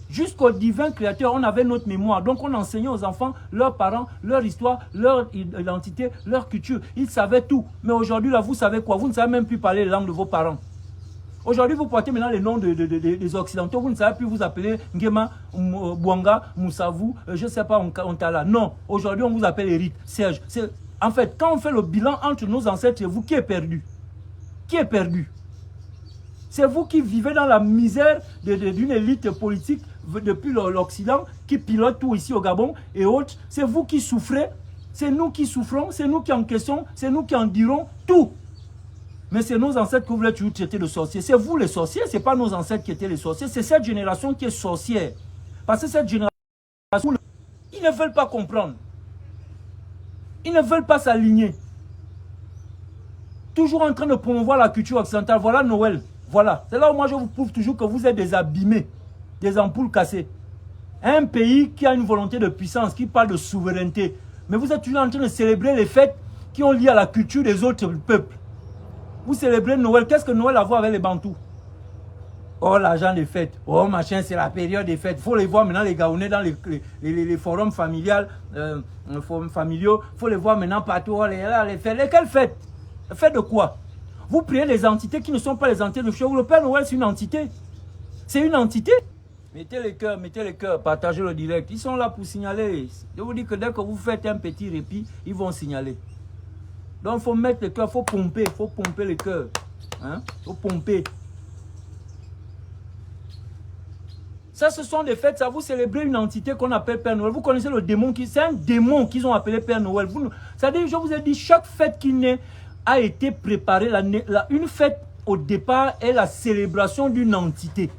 Jusqu'au divin créateur, on avait notre mémoire. Donc, on enseignait aux enfants leurs parents, leur histoire, leur identité, leur culture. Ils savaient tout. Mais aujourd'hui, là, vous savez quoi? Vous ne savez même plus parler les langues de vos parents. Aujourd'hui, vous portez maintenant les noms des Occidentaux. Vous ne savez plus vous appeler Ngema, Bouanga, Moussavou, je ne sais pas, Ontala. Non, aujourd'hui, on vous appelle Eric, Serge. En fait, quand on fait le bilan entre nos ancêtres et vous, qui est perdu? Qui est perdu? C'est vous qui vivez dans la misère d'une élite politique depuis l'Occident, qui pilote tout ici au Gabon et autres. C'est vous qui souffrez, c'est nous qui souffrons, c'est nous qui encaissons, c'est nous qui en dirons tout. Mais c'est nos ancêtres que vous voulez toujours traiter de sorciers. C'est vous les sorciers, ce n'est pas nos ancêtres qui étaient les sorciers. C'est cette génération qui est sorcière. Parce que cette génération, ils ne veulent pas comprendre. Ils ne veulent pas s'aligner. Toujours en train de promouvoir la culture occidentale. Voilà Noël. Voilà. C'est là où moi je vous prouve toujours que vous êtes des abîmés, des ampoules cassées. Un pays qui a une volonté de puissance, qui parle de souveraineté. Mais vous êtes toujours en train de célébrer les fêtes qui ont lié à la culture des autres peuples. Vous célébrez Noël. Qu'est-ce que Noël a à voir avec les Bantous? Oh, l'argent des fêtes. Oh, machin, c'est la période des fêtes. Il faut les voir maintenant, les Gaounais, dans les forums familiaux. Il faut les voir maintenant partout. Oh, les fêtes. Lesquelles fêtes? Les fêtes de quoi? Vous priez les entités qui ne sont pas les entités de chez vous. Le Père Noël, c'est une entité. C'est une entité. Mettez les cœurs, partagez le direct. Ils sont là pour signaler. Je vous dis que dès que vous faites un petit répit, ils vont signaler. Donc, il faut mettre le cœur, il faut pomper le cœur. Hein? Il faut pomper. Ça, ce sont des fêtes, ça vous célébrez une entité qu'on appelle Père Noël. Vous connaissez le démon, c'est un démon qu'ils ont appelé Père Noël. C'est-à-dire, je vous ai dit, chaque fête qui naît a été préparée. Une fête, au départ, est la célébration d'une entité.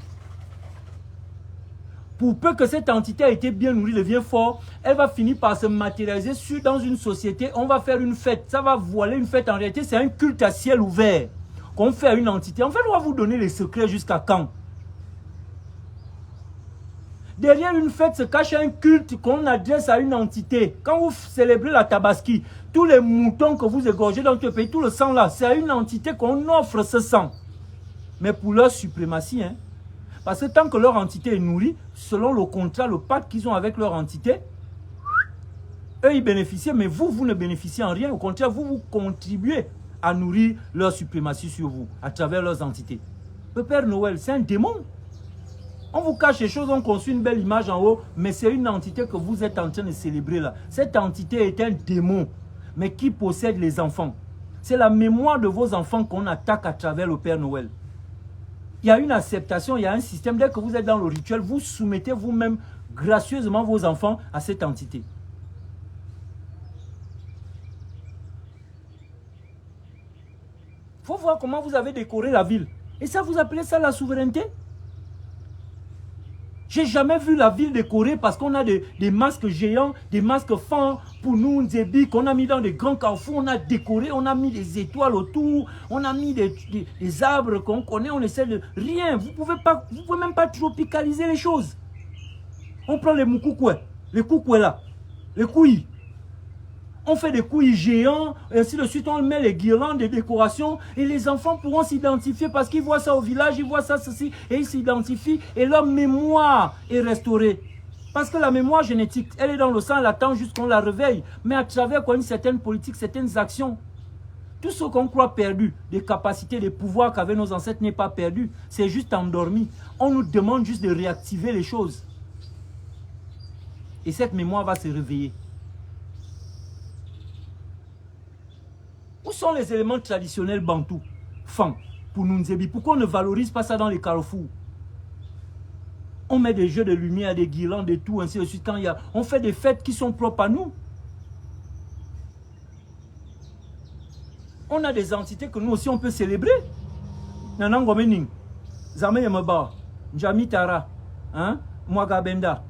Pour peu que cette entité a été bien nourrie, devient fort, elle va finir par se matérialiser dans une société. On va faire une fête. Ça va voiler une fête. En réalité, c'est un culte à ciel ouvert qu'on fait à une entité. En fait, on va vous donner les secrets jusqu'à quand? Derrière une fête se cache un culte qu'on adresse à une entité. Quand vous célébrez la Tabaski, tous les moutons que vous égorgez dans votre pays, tout le sang là, c'est à une entité qu'on offre ce sang. Mais pour leur suprématie, hein. Parce que tant que leur entité est nourrie, selon le contrat, le pacte qu'ils ont avec leur entité, eux, ils bénéficient, mais vous, vous ne bénéficiez en rien. Au contraire, vous contribuez à nourrir leur suprématie sur vous, à travers leurs entités. Le Père Noël, c'est un démon. On vous cache les choses, on construit une belle image en haut, mais c'est une entité que vous êtes en train de célébrer là. Cette entité est un démon, mais qui possède les enfants. C'est la mémoire de vos enfants qu'on attaque à travers le Père Noël. Il y a une acceptation, il y a un système. Dès que vous êtes dans le rituel, vous soumettez vous-même gracieusement vos enfants à cette entité. Il faut voir comment vous avez décoré la ville. Et ça, vous appelez ça la souveraineté? J'ai jamais vu la ville décorée parce qu'on a des masques géants, des masques fins pour nous, Nzebi, qu'on a mis dans des grands carrefours, on a décoré, on a mis des étoiles autour, on a mis des arbres qu'on connaît, on essaie de... Rien, vous pouvez même pas tropicaliser les choses. On prend les moukoukoués là, les couilles. On fait des couilles géants, et ainsi de suite, on met les guirlandes, des décorations, et les enfants pourront s'identifier parce qu'ils voient ça au village, ils voient ça, ceci, et ils s'identifient, et leur mémoire est restaurée. Parce que la mémoire génétique, elle est dans le sang, elle attend juste qu'on la réveille, mais à travers quoi, une certaine politique, certaines actions. Tout ce qu'on croit perdu, des capacités, des pouvoirs qu'avaient nos ancêtres n'est pas perdu, c'est juste endormi. On nous demande juste de réactiver les choses. Et cette mémoire va se réveiller. Où sont les éléments traditionnels bantous, Fan, pour nous Nzebi? Pourquoi on ne valorise pas ça dans les carrefours? On met des jeux de lumière, des guirlandes et tout, ainsi de suite. Quand on fait des fêtes qui sont propres à nous. On a des entités que nous aussi on peut célébrer. Nanang Gomening, Zame Yamaba, Njami Tara, Mwagabenda,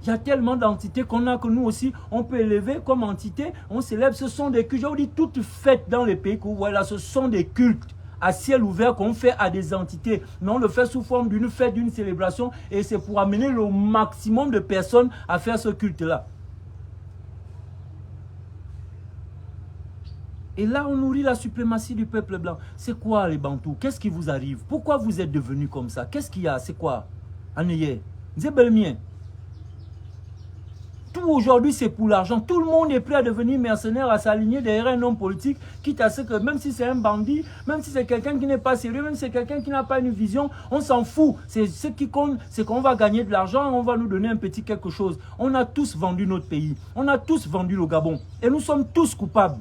il y a tellement d'entités qu'on a que nous aussi, on peut élever comme entité, on célèbre, ce sont des cultes. Je vous dis, toutes fêtes dans les pays que vous voyez là, ce sont des cultes à ciel ouvert qu'on fait à des entités. Mais on le fait sous forme d'une fête, d'une célébration, et c'est pour amener le maximum de personnes à faire ce culte-là. Et là, on nourrit la suprématie du peuple blanc. C'est quoi les Bantous? Qu'est-ce qui vous arrive? Pourquoi vous êtes devenus comme ça? Qu'est-ce qu'il y a? C'est quoi? Aneye, Zebelmien. Tout aujourd'hui, c'est pour l'argent. Tout le monde est prêt à devenir mercenaire, à s'aligner derrière un homme politique, quitte à ce que, même si c'est un bandit, même si c'est quelqu'un qui n'est pas sérieux, même si c'est quelqu'un qui n'a pas une vision, on s'en fout. C'est ce qui compte, c'est qu'on va gagner de l'argent, on va nous donner un petit quelque chose. On a tous vendu notre pays. On a tous vendu le Gabon. Et nous sommes tous coupables.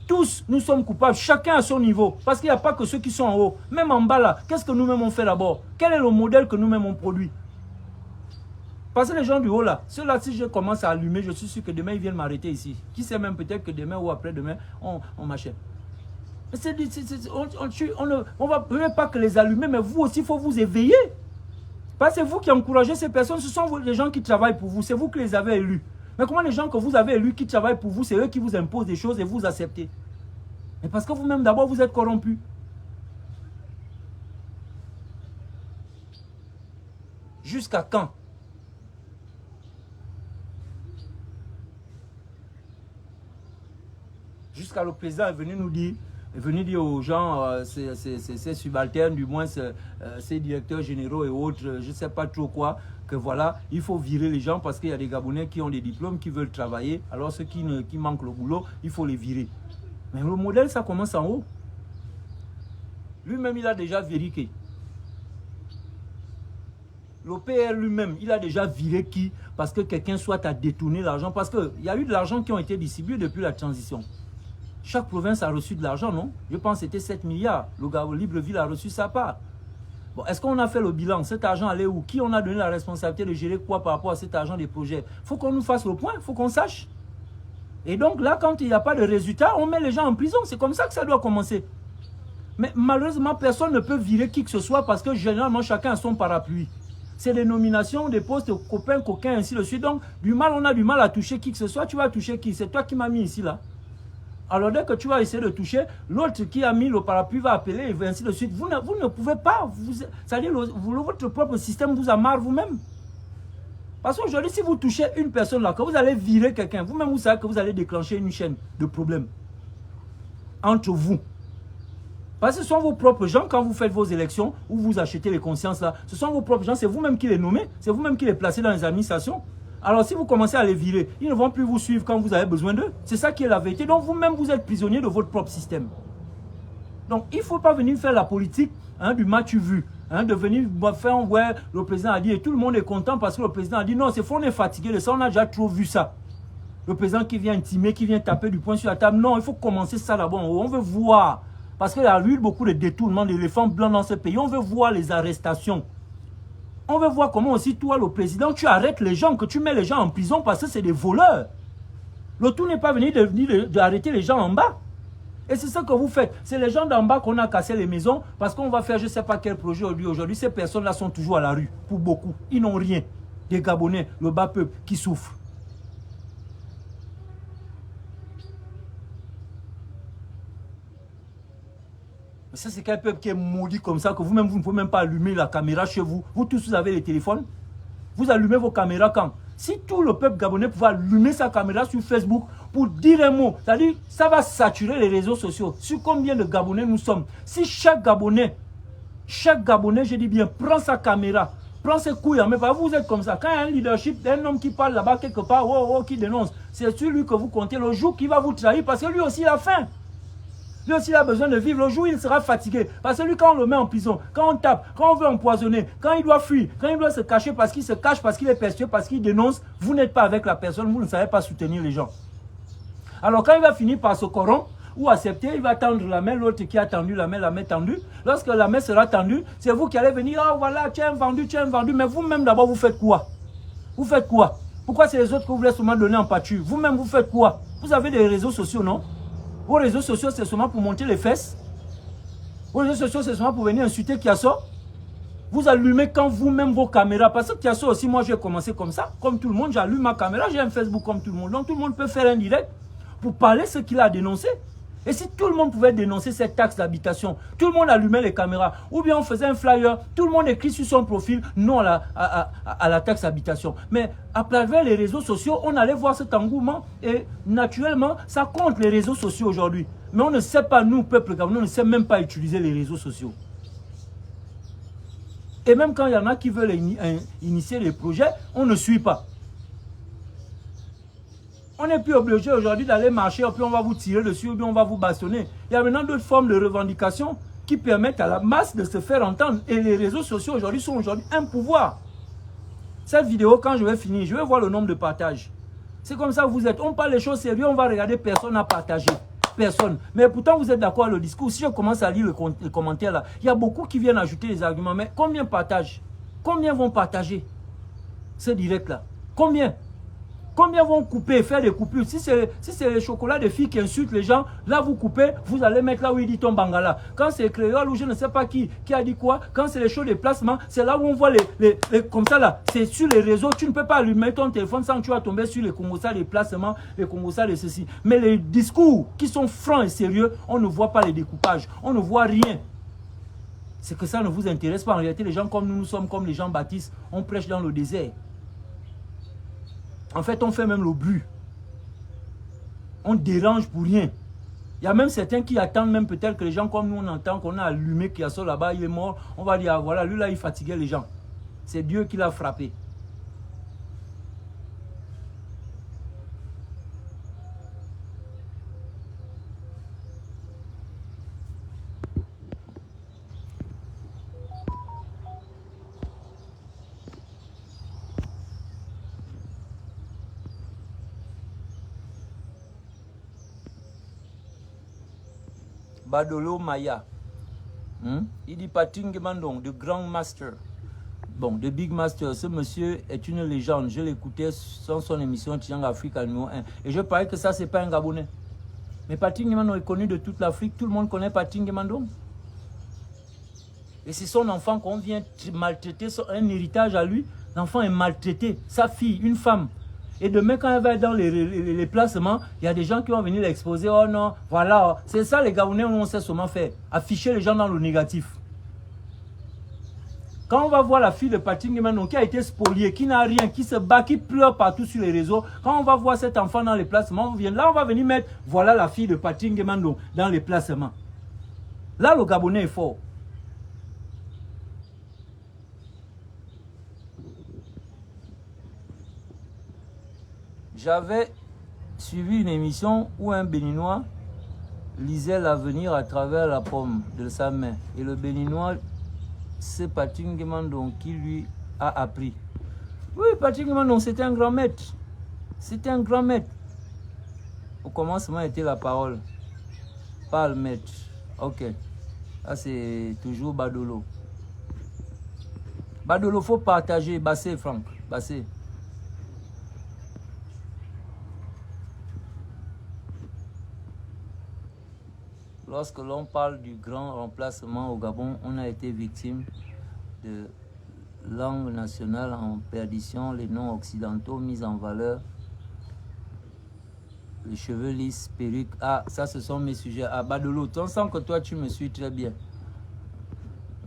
Tous, nous sommes coupables, chacun à son niveau. Parce qu'il n'y a pas que ceux qui sont en haut. Même en bas là, qu'est-ce que nous-mêmes on fait d'abord? Quel est le modèle que nous-mêmes on produit? Parce que les gens du haut là, ceux-là, si je commence à allumer, je suis sûr que demain ils viennent m'arrêter ici. Qui sait même peut-être que demain ou après-demain, on m'achète. On ne va même pas que les allumer, mais vous aussi, il faut vous éveiller. Parce que c'est vous qui encouragez ces personnes, ce sont les gens qui travaillent pour vous, c'est vous qui les avez élus. Mais comment les gens que vous avez élus qui travaillent pour vous, c'est eux qui vous imposent des choses et vous acceptez? Mais parce que vous-même d'abord vous êtes corrompus. Jusqu'à quand? Jusqu'à le président est venu nous dire, est venu dire aux gens, ces subalternes, du moins ces directeurs généraux et autres, je ne sais pas trop quoi, que voilà, il faut virer les gens parce qu'il y a des Gabonais qui ont des diplômes, qui veulent travailler, alors ceux qui manquent le boulot, il faut les virer. Mais le modèle, ça commence en haut. Lui-même, il a déjà vérifié. Le PR lui-même, il a déjà viré qui? Parce que quelqu'un soit à détourner l'argent. Parce qu'il y a eu de l'argent qui ont été distribués depuis la transition. Chaque province a reçu de l'argent, non? Je pense que c'était 7 milliards. Le Libreville a reçu sa part. Bon, est-ce qu'on a fait le bilan? Cet argent allait où? Qui on a donné la responsabilité de gérer quoi par rapport à cet argent des projets? Il faut qu'on nous fasse le point, il faut qu'on sache. Et donc là, quand il n'y a pas de résultat, on met les gens en prison. C'est comme ça que ça doit commencer. Mais malheureusement, personne ne peut virer qui que ce soit parce que généralement, chacun a son parapluie. C'est des nominations, des postes, copains, coquins, ainsi de suite. Donc, on a du mal à toucher qui que ce soit. Tu vas toucher qui? C'est toi qui m'as mis ici, là. Alors, dès que tu vas essayer de toucher, l'autre qui a mis le parapluie va appeler, et ainsi de suite. Vous ne pouvez pas. C'est-à-dire, votre propre système vous amarre vous-même. Parce qu'aujourd'hui, si vous touchez une personne là, que vous allez virer quelqu'un, vous-même, vous savez que vous allez déclencher une chaîne de problèmes entre vous. Parce que ce sont vos propres gens, quand vous faites vos élections, ou vous achetez les consciences là, ce sont vos propres gens, c'est vous-même qui les nommez, c'est vous-même qui les placez dans les administrations. Alors si vous commencez à les virer, ils ne vont plus vous suivre quand vous avez besoin d'eux. C'est ça qui est la vérité. Donc vous-même, vous êtes prisonnier de votre propre système. Donc il ne faut pas venir faire la politique du match vu. De venir faire, ouais, le président a dit, et tout le monde est content parce que le président a dit, non, c'est faux, on est fatigué de ça, on a déjà trop vu ça. Le président qui vient intimer, qui vient taper du poing sur la table, non, il faut commencer ça d'abord. On veut voir. Parce qu'il y a eu beaucoup de détournements d'éléphants blancs dans ce pays. On veut voir les arrestations. On veut voir comment aussi toi, le président, tu arrêtes les gens, que tu mets les gens en prison parce que c'est des voleurs. Le tout n'est pas venu d'arrêter les gens en bas. Et c'est ça que vous faites. C'est les gens d'en bas qu'on a cassé les maisons parce qu'on va faire je ne sais pas quel projet aujourd'hui. Ces personnes-là sont toujours à la rue, pour beaucoup. Ils n'ont rien. Des Gabonais, le bas peuple qui souffre. Mais ça, c'est quel peuple qui est maudit comme ça que vous-même, vous ne pouvez même pas allumer la caméra chez vous. Vous tous, vous avez les téléphones. Vous allumez vos caméras quand? Si tout le peuple gabonais pouvait allumer sa caméra sur Facebook pour dire un mot, c'est-à-dire, ça va saturer les réseaux sociaux. Sur combien de Gabonais nous sommes? Si chaque Gabonais, je dis bien, prend sa caméra, prend ses couilles en main, vous êtes comme ça. Quand il y a un leadership d'un homme qui parle là-bas quelque part, qui dénonce, c'est sur lui que vous comptez le jour qui va vous trahir parce que lui aussi il a faim. Lui aussi, il a besoin de vivre. Le jour, il sera fatigué. Parce que lui, quand on le met en prison, quand on tape, quand on veut empoisonner, quand il doit fuir, quand il doit se cacher parce qu'il se cache, parce qu'il est persuadé, parce qu'il dénonce, vous n'êtes pas avec la personne, vous ne savez pas soutenir les gens. Alors, quand il va finir par se corrompre ou accepter, il va tendre la main, l'autre qui a tendu la main tendue. Lorsque la main sera tendue, c'est vous qui allez venir, oh voilà, tu as vendu, mais vous-même d'abord, vous faites quoi? Vous faites quoi? Pourquoi c'est les autres que vous voulez seulement donner en pâture? Vous-même, vous faites quoi? Vous avez des réseaux sociaux, non? Vos réseaux sociaux, c'est seulement pour monter les fesses. Vos réseaux sociaux, c'est seulement pour venir insulter Kiasso. Vous allumez quand vous-même vos caméras. Parce que Kiasso aussi, moi, je vais commencer comme ça. Comme tout le monde, j'allume ma caméra, j'ai un Facebook comme tout le monde. Donc, tout le monde peut faire un direct pour parler ce qu'il a dénoncé. Et si tout le monde pouvait dénoncer cette taxe d'habitation, tout le monde allumait les caméras, ou bien on faisait un flyer, tout le monde écrit sur son profil non à la taxe d'habitation. Mais à travers les réseaux sociaux, on allait voir cet engouement et naturellement, ça compte les réseaux sociaux aujourd'hui. Mais on ne sait pas, nous, peuple gabonais, on ne sait même pas utiliser les réseaux sociaux. Et même quand il y en a qui veulent initier les projets, on ne suit pas. On n'est plus obligé aujourd'hui d'aller marcher, puis on va vous tirer dessus, ou bien on va vous bastonner. Il y a maintenant d'autres formes de revendication qui permettent à la masse de se faire entendre. Et les réseaux sociaux aujourd'hui sont un pouvoir. Cette vidéo, quand je vais finir, je vais voir le nombre de partages. C'est comme ça que vous êtes. On parle des choses sérieuses, on va regarder, personne n'a partagé. Personne. Mais pourtant, vous êtes d'accord avec le discours. Si je commence à lire les commentaires là, il y a beaucoup qui viennent ajouter des arguments. Mais combien partagent? Combien vont partager ce direct là? Combien? Combien vont couper, faire des coupures? Si c'est les chocolats des filles qui insultent les gens, là vous coupez, vous allez mettre là où il dit ton bangala. Quand c'est créole ou je ne sais pas qui a dit quoi, quand c'est les shows de placement, c'est là où on voit les comme ça là. C'est sur les réseaux, tu ne peux pas allumer ton téléphone sans que tu vas tomber sur les Congossas, les placements, les Congossas, les ceci. Mais les discours qui sont francs et sérieux, on ne voit pas les découpages, on ne voit rien. C'est que ça ne vous intéresse pas. En réalité, les gens comme nous sommes, comme les Jean-Baptiste, on prêche dans le désert. En fait, on fait même le bruit. On dérange pour rien. Il y a même certains qui attendent même peut-être que les gens comme nous, on entend qu'on a allumé Kiasso là-bas, il est mort. On va dire, ah, voilà, lui là, il fatiguait les gens. C'est Dieu qui l'a frappé. Badolo Maya. Il dit Patrick Mandong, de Grand Master. Bon, de Big Master. Ce monsieur est une légende. Je l'écoutais dans son émission Tiang Africa numéro 1. Et je parie que ça, c'est pas un Gabonais. Mais Patrick Mandong est connu de toute l'Afrique. Tout le monde connaît Patrick Mandong. Et c'est son enfant qu'on vient maltraiter, un héritage à lui. L'enfant est maltraité. Sa fille, une femme. Et demain, quand elle va être dans les placements, il y a des gens qui vont venir l'exposer. Oh non, voilà. C'est ça les Gabonais, on sait comment faire. Afficher les gens dans le négatif. Quand on va voir la fille de Patrick Mandong qui a été spoliée, qui n'a rien, qui se bat, qui pleure partout sur les réseaux, quand on va voir cet enfant dans les placements, là on va venir mettre, voilà la fille de Patrick Mandong dans les placements. Là, le Gabonais est fort. J'avais suivi une émission où un Béninois lisait l'avenir à travers la paume de sa main. Et le Béninois, c'est Patrick Mandong qui lui a appris. Oui, Patrick Mandong, c'était un grand maître. C'était un grand maître. Au commencement était la parole. Pas le maître. Ok. Là, c'est toujours Badolo. Badolo, il faut partager. Bassé, Franck. Bassé. Lorsque l'on parle du grand remplacement au Gabon, on a été victime de langue nationale en perdition, les noms occidentaux mis en valeur, les cheveux lisses, perruques. Ah, ça, ce sont mes sujets. Ah, Badolo, on sent que toi, tu me suis très bien.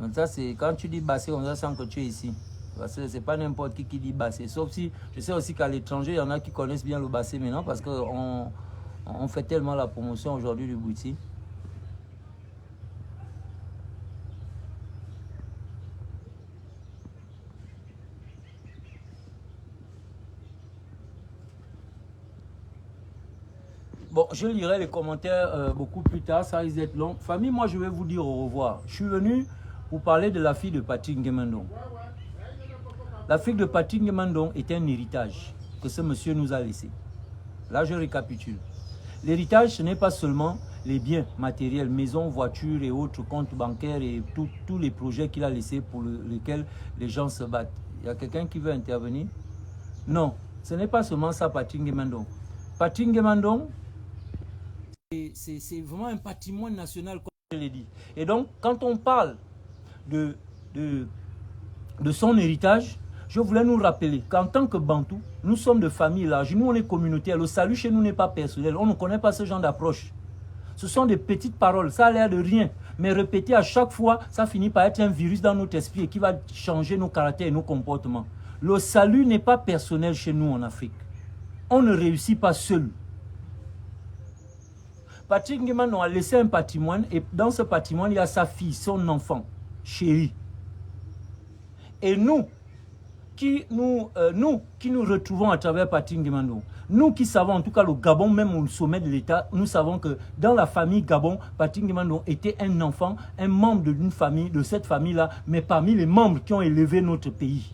Donc ça, c'est quand tu dis Bassé, on sent que tu es ici. Parce que c'est pas n'importe qui dit Bassé. Sauf si, je sais aussi qu'à l'étranger, il y en a qui connaissent bien le Bassé maintenant parce qu'on fait tellement la promotion aujourd'hui du Bouti. Bon, je lirai les commentaires beaucoup plus tard, ça risque d'être long. Famille, moi je vais vous dire au revoir. Je suis venu pour parler de la fille de Patrick Mandong. La fille de Patrick Mandong est un héritage que ce monsieur nous a laissé. Là, je récapitule. L'héritage, ce n'est pas seulement les biens matériels, maisons, voitures et autres comptes bancaires et tous les projets qu'il a laissés pour lesquels les gens se battent. Il y a quelqu'un qui veut intervenir? Non, ce n'est pas seulement ça, Patrick Mandong. Patrick Mandong, c'est vraiment un patrimoine national, comme je l'ai dit. Et donc, quand on parle de son héritage, je voulais nous rappeler qu'en tant que Bantou, nous sommes de famille large, nous on est communautaire, le salut chez nous n'est pas personnel, on ne connaît pas ce genre d'approche. Ce sont des petites paroles, ça a l'air de rien, mais répéter à chaque fois, ça finit par être un virus dans notre esprit et qui va changer nos caractères et nos comportements. Le salut n'est pas personnel chez nous en Afrique. On ne réussit pas seul. Patrick Mandong a laissé un patrimoine et dans ce patrimoine, il y a sa fille, son enfant, chéri. Et nous qui nous retrouvons à travers Patrick Mandong, nous qui savons, en tout cas le Gabon, même au sommet de l'État, nous savons que dans la famille Gabon, Patrick Mandong était un enfant, un membre d'une famille, de cette famille-là, mais parmi les membres qui ont élevé notre pays.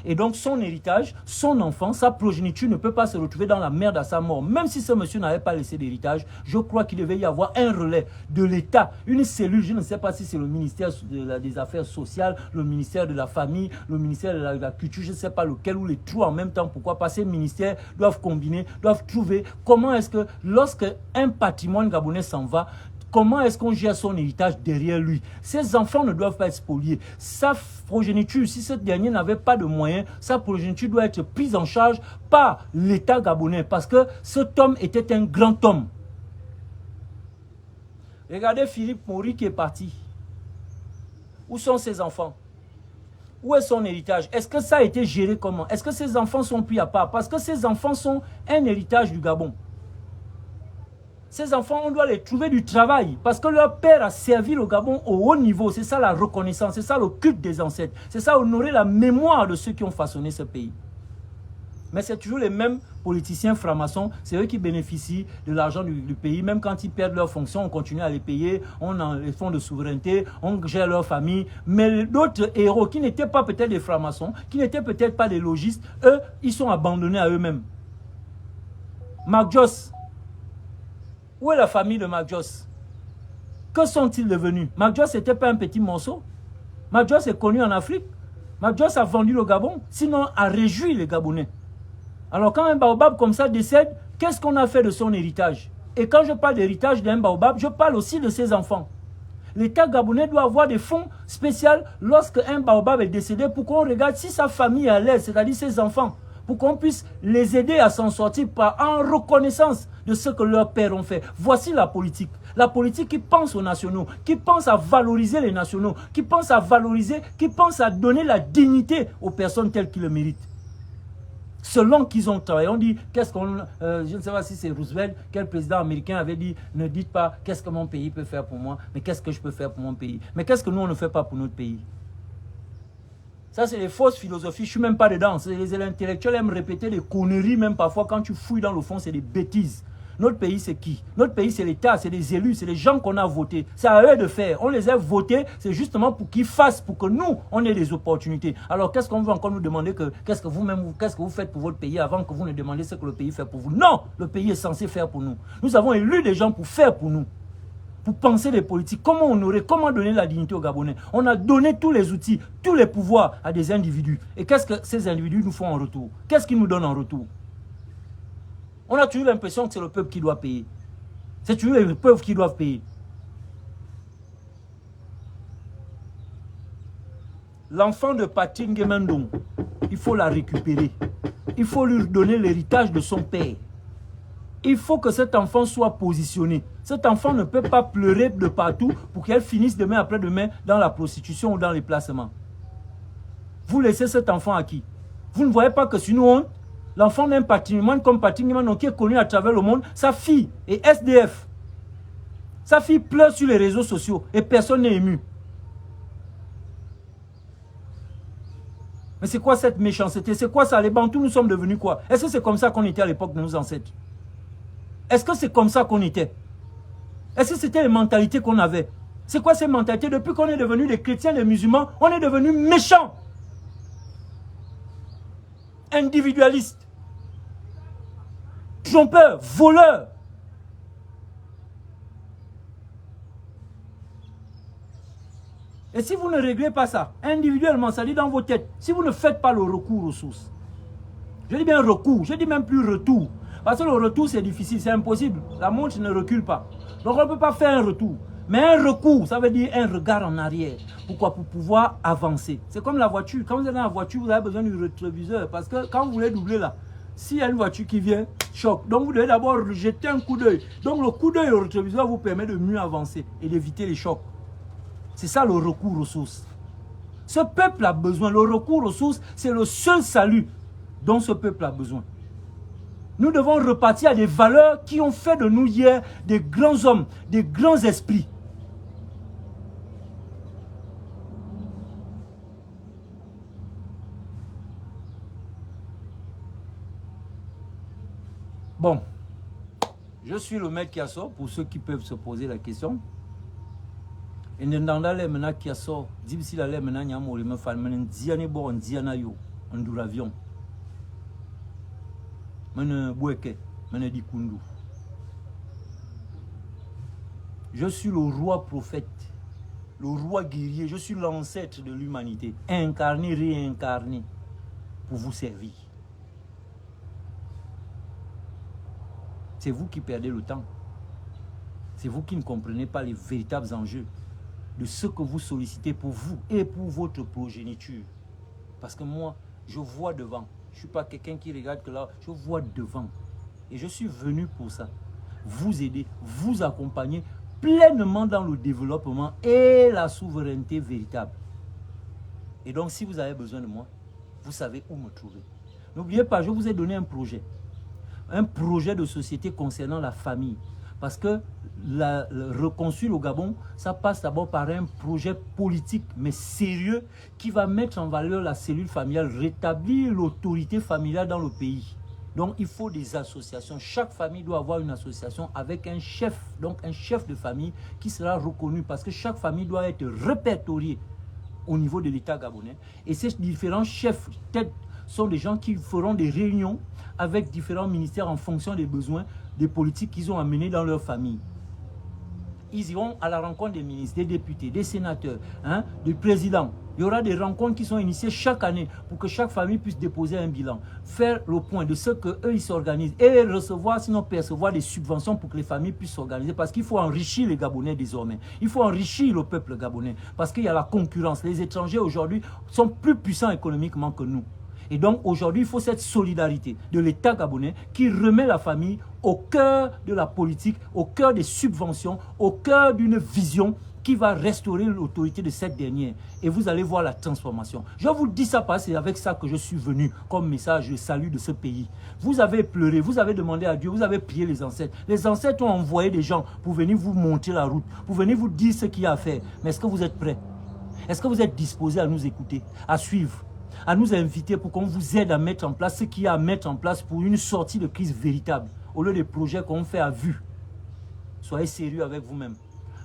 Et donc son héritage, son enfant, sa progéniture ne peut pas se retrouver dans la merde à sa mort. Même si ce monsieur n'avait pas laissé d'héritage, je crois qu'il devait y avoir un relais de l'État, une cellule, je ne sais pas si c'est le ministère des Affaires sociales, le ministère de la Famille, le ministère de la Culture, je ne sais pas lequel, ou les trois en même temps. Pourquoi pas? Ces ministères doivent combiner, doivent trouver comment est-ce que lorsque un patrimoine gabonais s'en va, comment est-ce qu'on gère son héritage derrière lui? Ces enfants ne doivent pas être spoliés. Sa progéniture, si ce dernier n'avait pas de moyens, sa progéniture doit être prise en charge par l'État gabonais. Parce que cet homme était un grand homme. Regardez Philippe Maury qui est parti. Où sont ses enfants? Où est son héritage? Est-ce que ça a été géré comment? Est-ce que ses enfants sont pris à part? Parce que ces enfants sont un héritage du Gabon. Ces enfants, on doit les trouver du travail parce que leur père a servi le Gabon au haut niveau. C'est ça la reconnaissance, c'est ça le culte des ancêtres. C'est ça honorer la mémoire de ceux qui ont façonné ce pays. Mais c'est toujours les mêmes politiciens francs-maçons, c'est eux qui bénéficient de l'argent du pays. Même quand ils perdent leur fonction, on continue à les payer, on a les fonds de souveraineté, on gère leur famille. Mais d'autres héros qui n'étaient pas peut-être des francs-maçons, qui n'étaient peut-être pas des logistes, eux, ils sont abandonnés à eux-mêmes. Marc Joss. Où est la famille de Marc Joss? Que sont-ils devenus? Mac Joss n'était pas un petit morceau. Mac Joss est connu en Afrique. Mac Joss a vendu le Gabon, sinon a réjoui les Gabonais. Alors quand un baobab comme ça décède, qu'est-ce qu'on a fait de son héritage? Et quand je parle d'héritage d'un baobab, je parle aussi de ses enfants. L'État gabonais doit avoir des fonds spéciaux lorsque un baobab est décédé pour qu'on regarde si sa famille est à l'aise, c'est-à-dire ses enfants, pour qu'on puisse les aider à s'en sortir en reconnaissance de ce que leurs pères ont fait. Voici la politique. La politique qui pense aux nationaux, qui pense à valoriser les nationaux, qui pense à valoriser, qui pense à donner la dignité aux personnes telles qu'ils le méritent. Selon qu'ils ont travaillé, on dit, qu'est-ce qu'on, je ne sais pas si c'est Roosevelt, quel président américain avait dit, ne dites pas qu'est-ce que mon pays peut faire pour moi, mais qu'est-ce que je peux faire pour mon pays. Mais qu'est-ce que nous on ne fait pas pour notre pays? Ça c'est les fausses philosophies, je ne suis même pas dedans. Les intellectuels aiment répéter des conneries, même parfois quand tu fouilles dans le fond, c'est des bêtises. Notre pays, c'est qui? Notre pays, c'est l'État, c'est les élus, c'est les gens qu'on a votés. C'est à eux de faire. On les a votés, c'est justement pour qu'ils fassent, pour que nous, on ait des opportunités. Alors, qu'est-ce qu'on veut encore nous demander qu'est-ce que vous-même, qu'est-ce que vous faites pour votre pays avant que vous ne demandiez ce que le pays fait pour vous? Non, le pays est censé faire pour nous. Nous avons élu des gens pour faire pour nous. Pour penser les politiques, comment honorer, comment donner la dignité aux Gabonais. On a donné tous les outils, tous les pouvoirs à des individus. Et qu'est-ce que ces individus nous font en retour? Qu'est-ce qu'ils nous donnent en retour? On a toujours l'impression que c'est le peuple qui doit payer. C'est toujours les peuples qui doivent payer. L'enfant de Patrick Nguemendong, il faut la récupérer. Il faut lui donner l'héritage de son père. Il faut que cet enfant soit positionné. Cet enfant ne peut pas pleurer de partout pour qu'elle finisse demain après-demain dans la prostitution ou dans les placements. Vous laissez cet enfant à qui? Vous ne voyez pas que c'est une honte? L'enfant d'un patrimoine comme Patrick Nguemendong qui est connu à travers le monde, sa fille est SDF. Sa fille pleure sur les réseaux sociaux et personne n'est ému. Mais c'est quoi cette méchanceté? C'est quoi ça? Les Bantous, nous sommes devenus quoi? Est-ce que c'est comme ça qu'on était à l'époque de nos ancêtres? Est-ce que c'est comme ça qu'on était? Est-ce que c'était les mentalités qu'on avait? C'est quoi ces mentalités? Depuis qu'on est devenus des chrétiens, des musulmans, on est devenus méchants. Individualistes. Trompeurs, voleurs. Et si vous ne réglez pas ça, individuellement, ça dit dans vos têtes, si vous ne faites pas le recours aux sources, je dis bien recours, je dis même plus retour, parce que le retour c'est difficile, c'est impossible, la montre ne recule pas. Donc on ne peut pas faire un retour, mais un recours, ça veut dire un regard en arrière. Pourquoi? Pour pouvoir avancer. C'est comme la voiture, quand vous êtes dans la voiture, vous avez besoin du rétroviseur, parce que quand vous voulez doubler là, s'il y a une voiture qui vient, choc. Donc vous devez d'abord jeter un coup d'œil. Donc le coup d'œil au rétroviseur vous permet de mieux avancer et d'éviter les chocs. C'est ça le recours aux sources. Ce peuple a besoin, le recours aux sources, c'est le seul salut dont ce peuple a besoin. Nous devons repartir à des valeurs qui ont fait de nous hier des grands hommes, des grands esprits. Bon, je suis le maître Kiasso, pour ceux qui peuvent se poser la question. Et n'entendant les mena Kiasso, difficile à les mena nyamori me fan mena diane bo diana yo nduravion. Mena boueke, mena dikundu. Je suis le roi prophète, le roi guerrier, je suis l'ancêtre de l'humanité, incarné, réincarné, pour vous servir. C'est vous qui perdez le temps. C'est vous qui ne comprenez pas les véritables enjeux de ce que vous sollicitez pour vous et pour votre progéniture. Parce que moi, je vois devant. Je ne suis pas quelqu'un qui regarde que là, je vois devant. Et je suis venu pour ça. Vous aider, vous accompagner pleinement dans le développement et la souveraineté véritable. Et donc, si vous avez besoin de moi, vous savez où me trouver. N'oubliez pas, je vous ai donné un projet de société concernant la famille. Parce que le reconstruire au Gabon, ça passe d'abord par un projet politique, mais sérieux, qui va mettre en valeur la cellule familiale, rétablir l'autorité familiale dans le pays. Donc, il faut des associations. Chaque famille doit avoir une association avec un chef, donc un chef de famille qui sera reconnu, parce que chaque famille doit être répertoriée au niveau de l'État gabonais. Et ces différents chefs têtes sont des gens qui feront des réunions avec différents ministères en fonction des besoins, des politiques qu'ils ont amenés dans leur famille. ils iront à la rencontre des ministres, des députés, des sénateurs, hein, des présidents. Il y aura des rencontres qui sont initiées chaque année pour que chaque famille puisse déposer un bilan, faire le point de ce qu'eux, ils s'organisent et recevoir, sinon percevoir des subventions pour que les familles puissent s'organiser parce qu'il faut enrichir les Gabonais désormais. Il faut enrichir le peuple gabonais parce qu'il y a la concurrence. Les étrangers aujourd'hui sont plus puissants économiquement que nous. Et donc aujourd'hui, il faut cette solidarité de l'État gabonais qui remet la famille au cœur de la politique, au cœur des subventions, au cœur d'une vision qui va restaurer l'autorité de cette dernière. Et vous allez voir la transformation. Je vous dis ça parce que c'est avec ça que je suis venu comme message de salut de ce pays. Vous avez pleuré, vous avez demandé à Dieu, vous avez prié les ancêtres. Les ancêtres ont envoyé des gens pour venir vous montrer la route, pour venir vous dire ce qu'il y a à faire. Mais est-ce que vous êtes prêts? Est-ce que vous êtes disposés à nous écouter, à suivre, à nous inviter pour qu'on vous aide à mettre en place ce qu'il y a à mettre en place pour une sortie de crise véritable, au lieu des projets qu'on fait à vue? Soyez sérieux avec vous-même.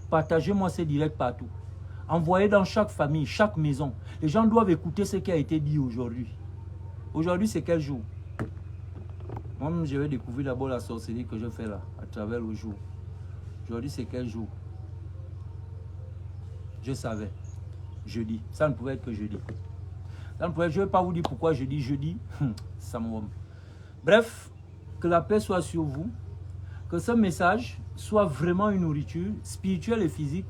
Partagez-moi ces directs partout. Envoyez dans chaque famille, chaque maison. Les gens doivent écouter ce qui a été dit aujourd'hui. Aujourd'hui, c'est quel jour? Moi-même, je vais découvrir d'abord la sorcellerie que je fais là, à travers le jour. Aujourd'hui, c'est quel jour? Je savais. Jeudi. Ça ne pouvait être que jeudi. Je ne vais pas vous dire pourquoi je dis jeudi. Ça me... Bref, que la paix soit sur vous. Que ce message soit vraiment une nourriture spirituelle et physique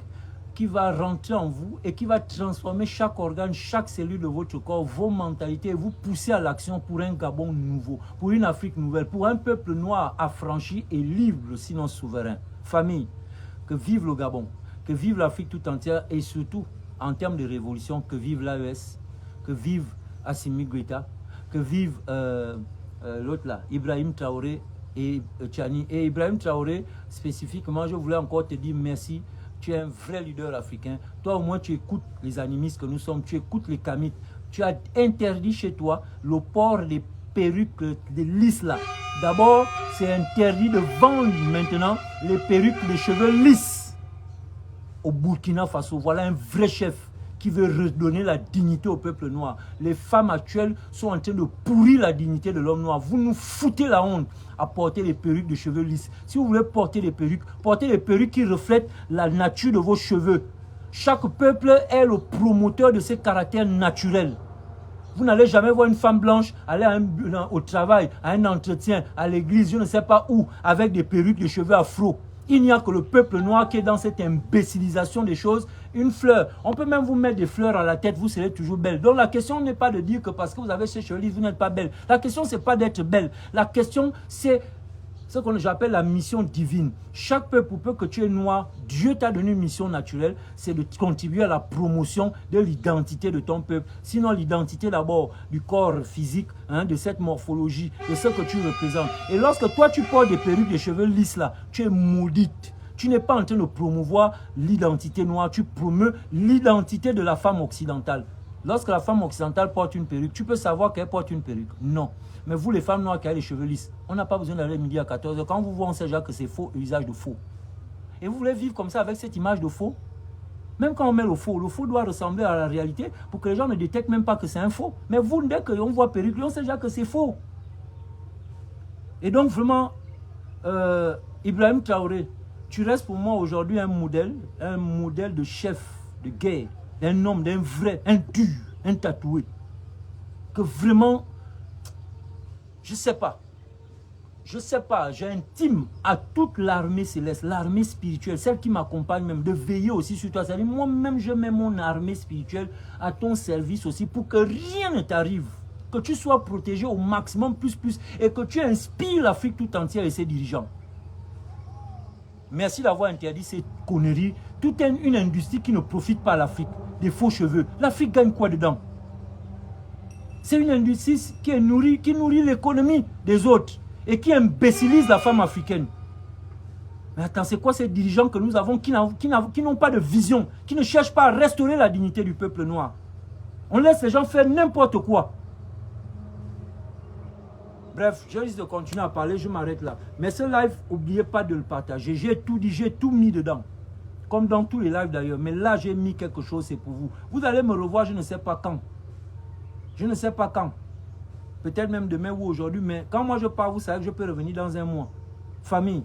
qui va rentrer en vous et qui va transformer chaque organe, chaque cellule de votre corps, vos mentalités, et vous pousser à l'action pour un Gabon nouveau, pour une Afrique nouvelle, pour un peuple noir affranchi et libre, sinon souverain. Famille, que vive le Gabon, que vive l'Afrique tout entière et surtout, en termes de révolution, que vive l'AES, que vive Assimi Goïta, que vive l'autre là, Ibrahim Traoré et Tchani. Et Ibrahim Traoré, spécifiquement, je voulais encore te dire merci. Tu es un vrai leader africain. Toi, au moins, tu écoutes les animistes que nous sommes. Tu écoutes les kamites. Tu as interdit chez toi le port des perruques de lisses là. D'abord, c'est interdit de vendre maintenant les perruques de cheveux lisses au Burkina Faso. Voilà un vrai chef qui veut redonner la dignité au peuple noir. Les femmes actuelles sont en train de pourrir la dignité de l'homme noir. Vous nous foutez la honte à porter les perruques de cheveux lisses. Si vous voulez porter les perruques qui reflètent la nature de vos cheveux. Chaque peuple est le promoteur de ses caractères naturels. Vous n'allez jamais voir une femme blanche aller au travail, à un entretien, à l'église, je ne sais pas où, avec des perruques de cheveux afro. Il n'y a que le peuple noir qui est dans cette imbécilisation des choses. Une fleur, on peut même vous mettre des fleurs à la tête, vous serez toujours belle. Donc la question n'est pas de dire que parce que vous avez ces cheveux lisses, vous n'êtes pas belle. La question, c'est pas d'être belle. La question, c'est ce que j'appelle la mission divine. Chaque peuple, pour peu que tu es noir, Dieu t'a donné une mission naturelle, c'est de contribuer à la promotion de l'identité de ton peuple. Sinon, l'identité d'abord du corps physique, hein, de cette morphologie, de ce que tu représentes. Et lorsque toi, tu portes des perruques, des cheveux lisses là, tu es maudite. Tu n'es pas en train de promouvoir l'identité noire, tu promeus l'identité de la femme occidentale. Lorsque la femme occidentale porte une perruque, tu peux savoir qu'elle porte une perruque. Non. Mais vous, les femmes noires qui avez les cheveux lisses, on n'a pas besoin d'aller midi à 14h. Quand vous voyez, on sait déjà que c'est faux, usage de faux. Et vous voulez vivre comme ça avec cette image de faux? Même quand on met le faux doit ressembler à la réalité pour que les gens ne détectent même pas que c'est un faux. Mais vous, dès qu'on voit perruque, on sait déjà que c'est faux. Et donc, vraiment, Ibrahim Traoré, tu restes pour moi aujourd'hui un modèle de chef de guerre, d'un homme, d'un vrai, un dur, un tatoué. Que vraiment, je sais pas, j'intime à toute l'armée céleste, l'armée spirituelle, celle qui m'accompagne même, de veiller aussi sur toi. C'est-à-dire, moi-même, je mets mon armée spirituelle à ton service aussi pour que rien ne t'arrive. Que tu sois protégé au maximum, plus, et que tu inspires l'Afrique tout entière et ses dirigeants. Merci d'avoir interdit ces conneries. Toute une industrie qui ne profite pas à l'Afrique. Des faux cheveux. L'Afrique gagne quoi dedans? C'est une industrie qui nourrit l'économie des autres et qui imbécilise la femme africaine. Mais attends, c'est quoi ces dirigeants que nous avons qui n'ont pas de vision, qui ne cherchent pas à restaurer la dignité du peuple noir? On laisse les gens faire n'importe quoi. Bref, je risque de continuer à parler, je m'arrête là. Mais ce live, n'oubliez pas de le partager. J'ai tout dit, j'ai tout mis dedans. Comme dans tous les lives d'ailleurs. Mais là, j'ai mis quelque chose, c'est pour vous. Vous allez me revoir, je ne sais pas quand. Je ne sais pas quand. Peut-être même demain ou aujourd'hui. Mais quand moi je pars, vous savez que je peux revenir dans un mois. Famille,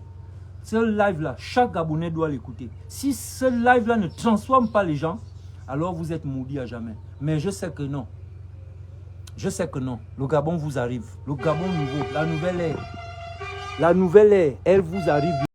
Ce live-là, chaque Gabonais doit l'écouter. Si ce live-là ne transforme pas les gens, alors vous êtes maudits à jamais. Mais je sais que non. Je sais que non. Le Gabon vous arrive. Le Gabon nouveau, la nouvelle ère. La nouvelle ère, elle vous arrive.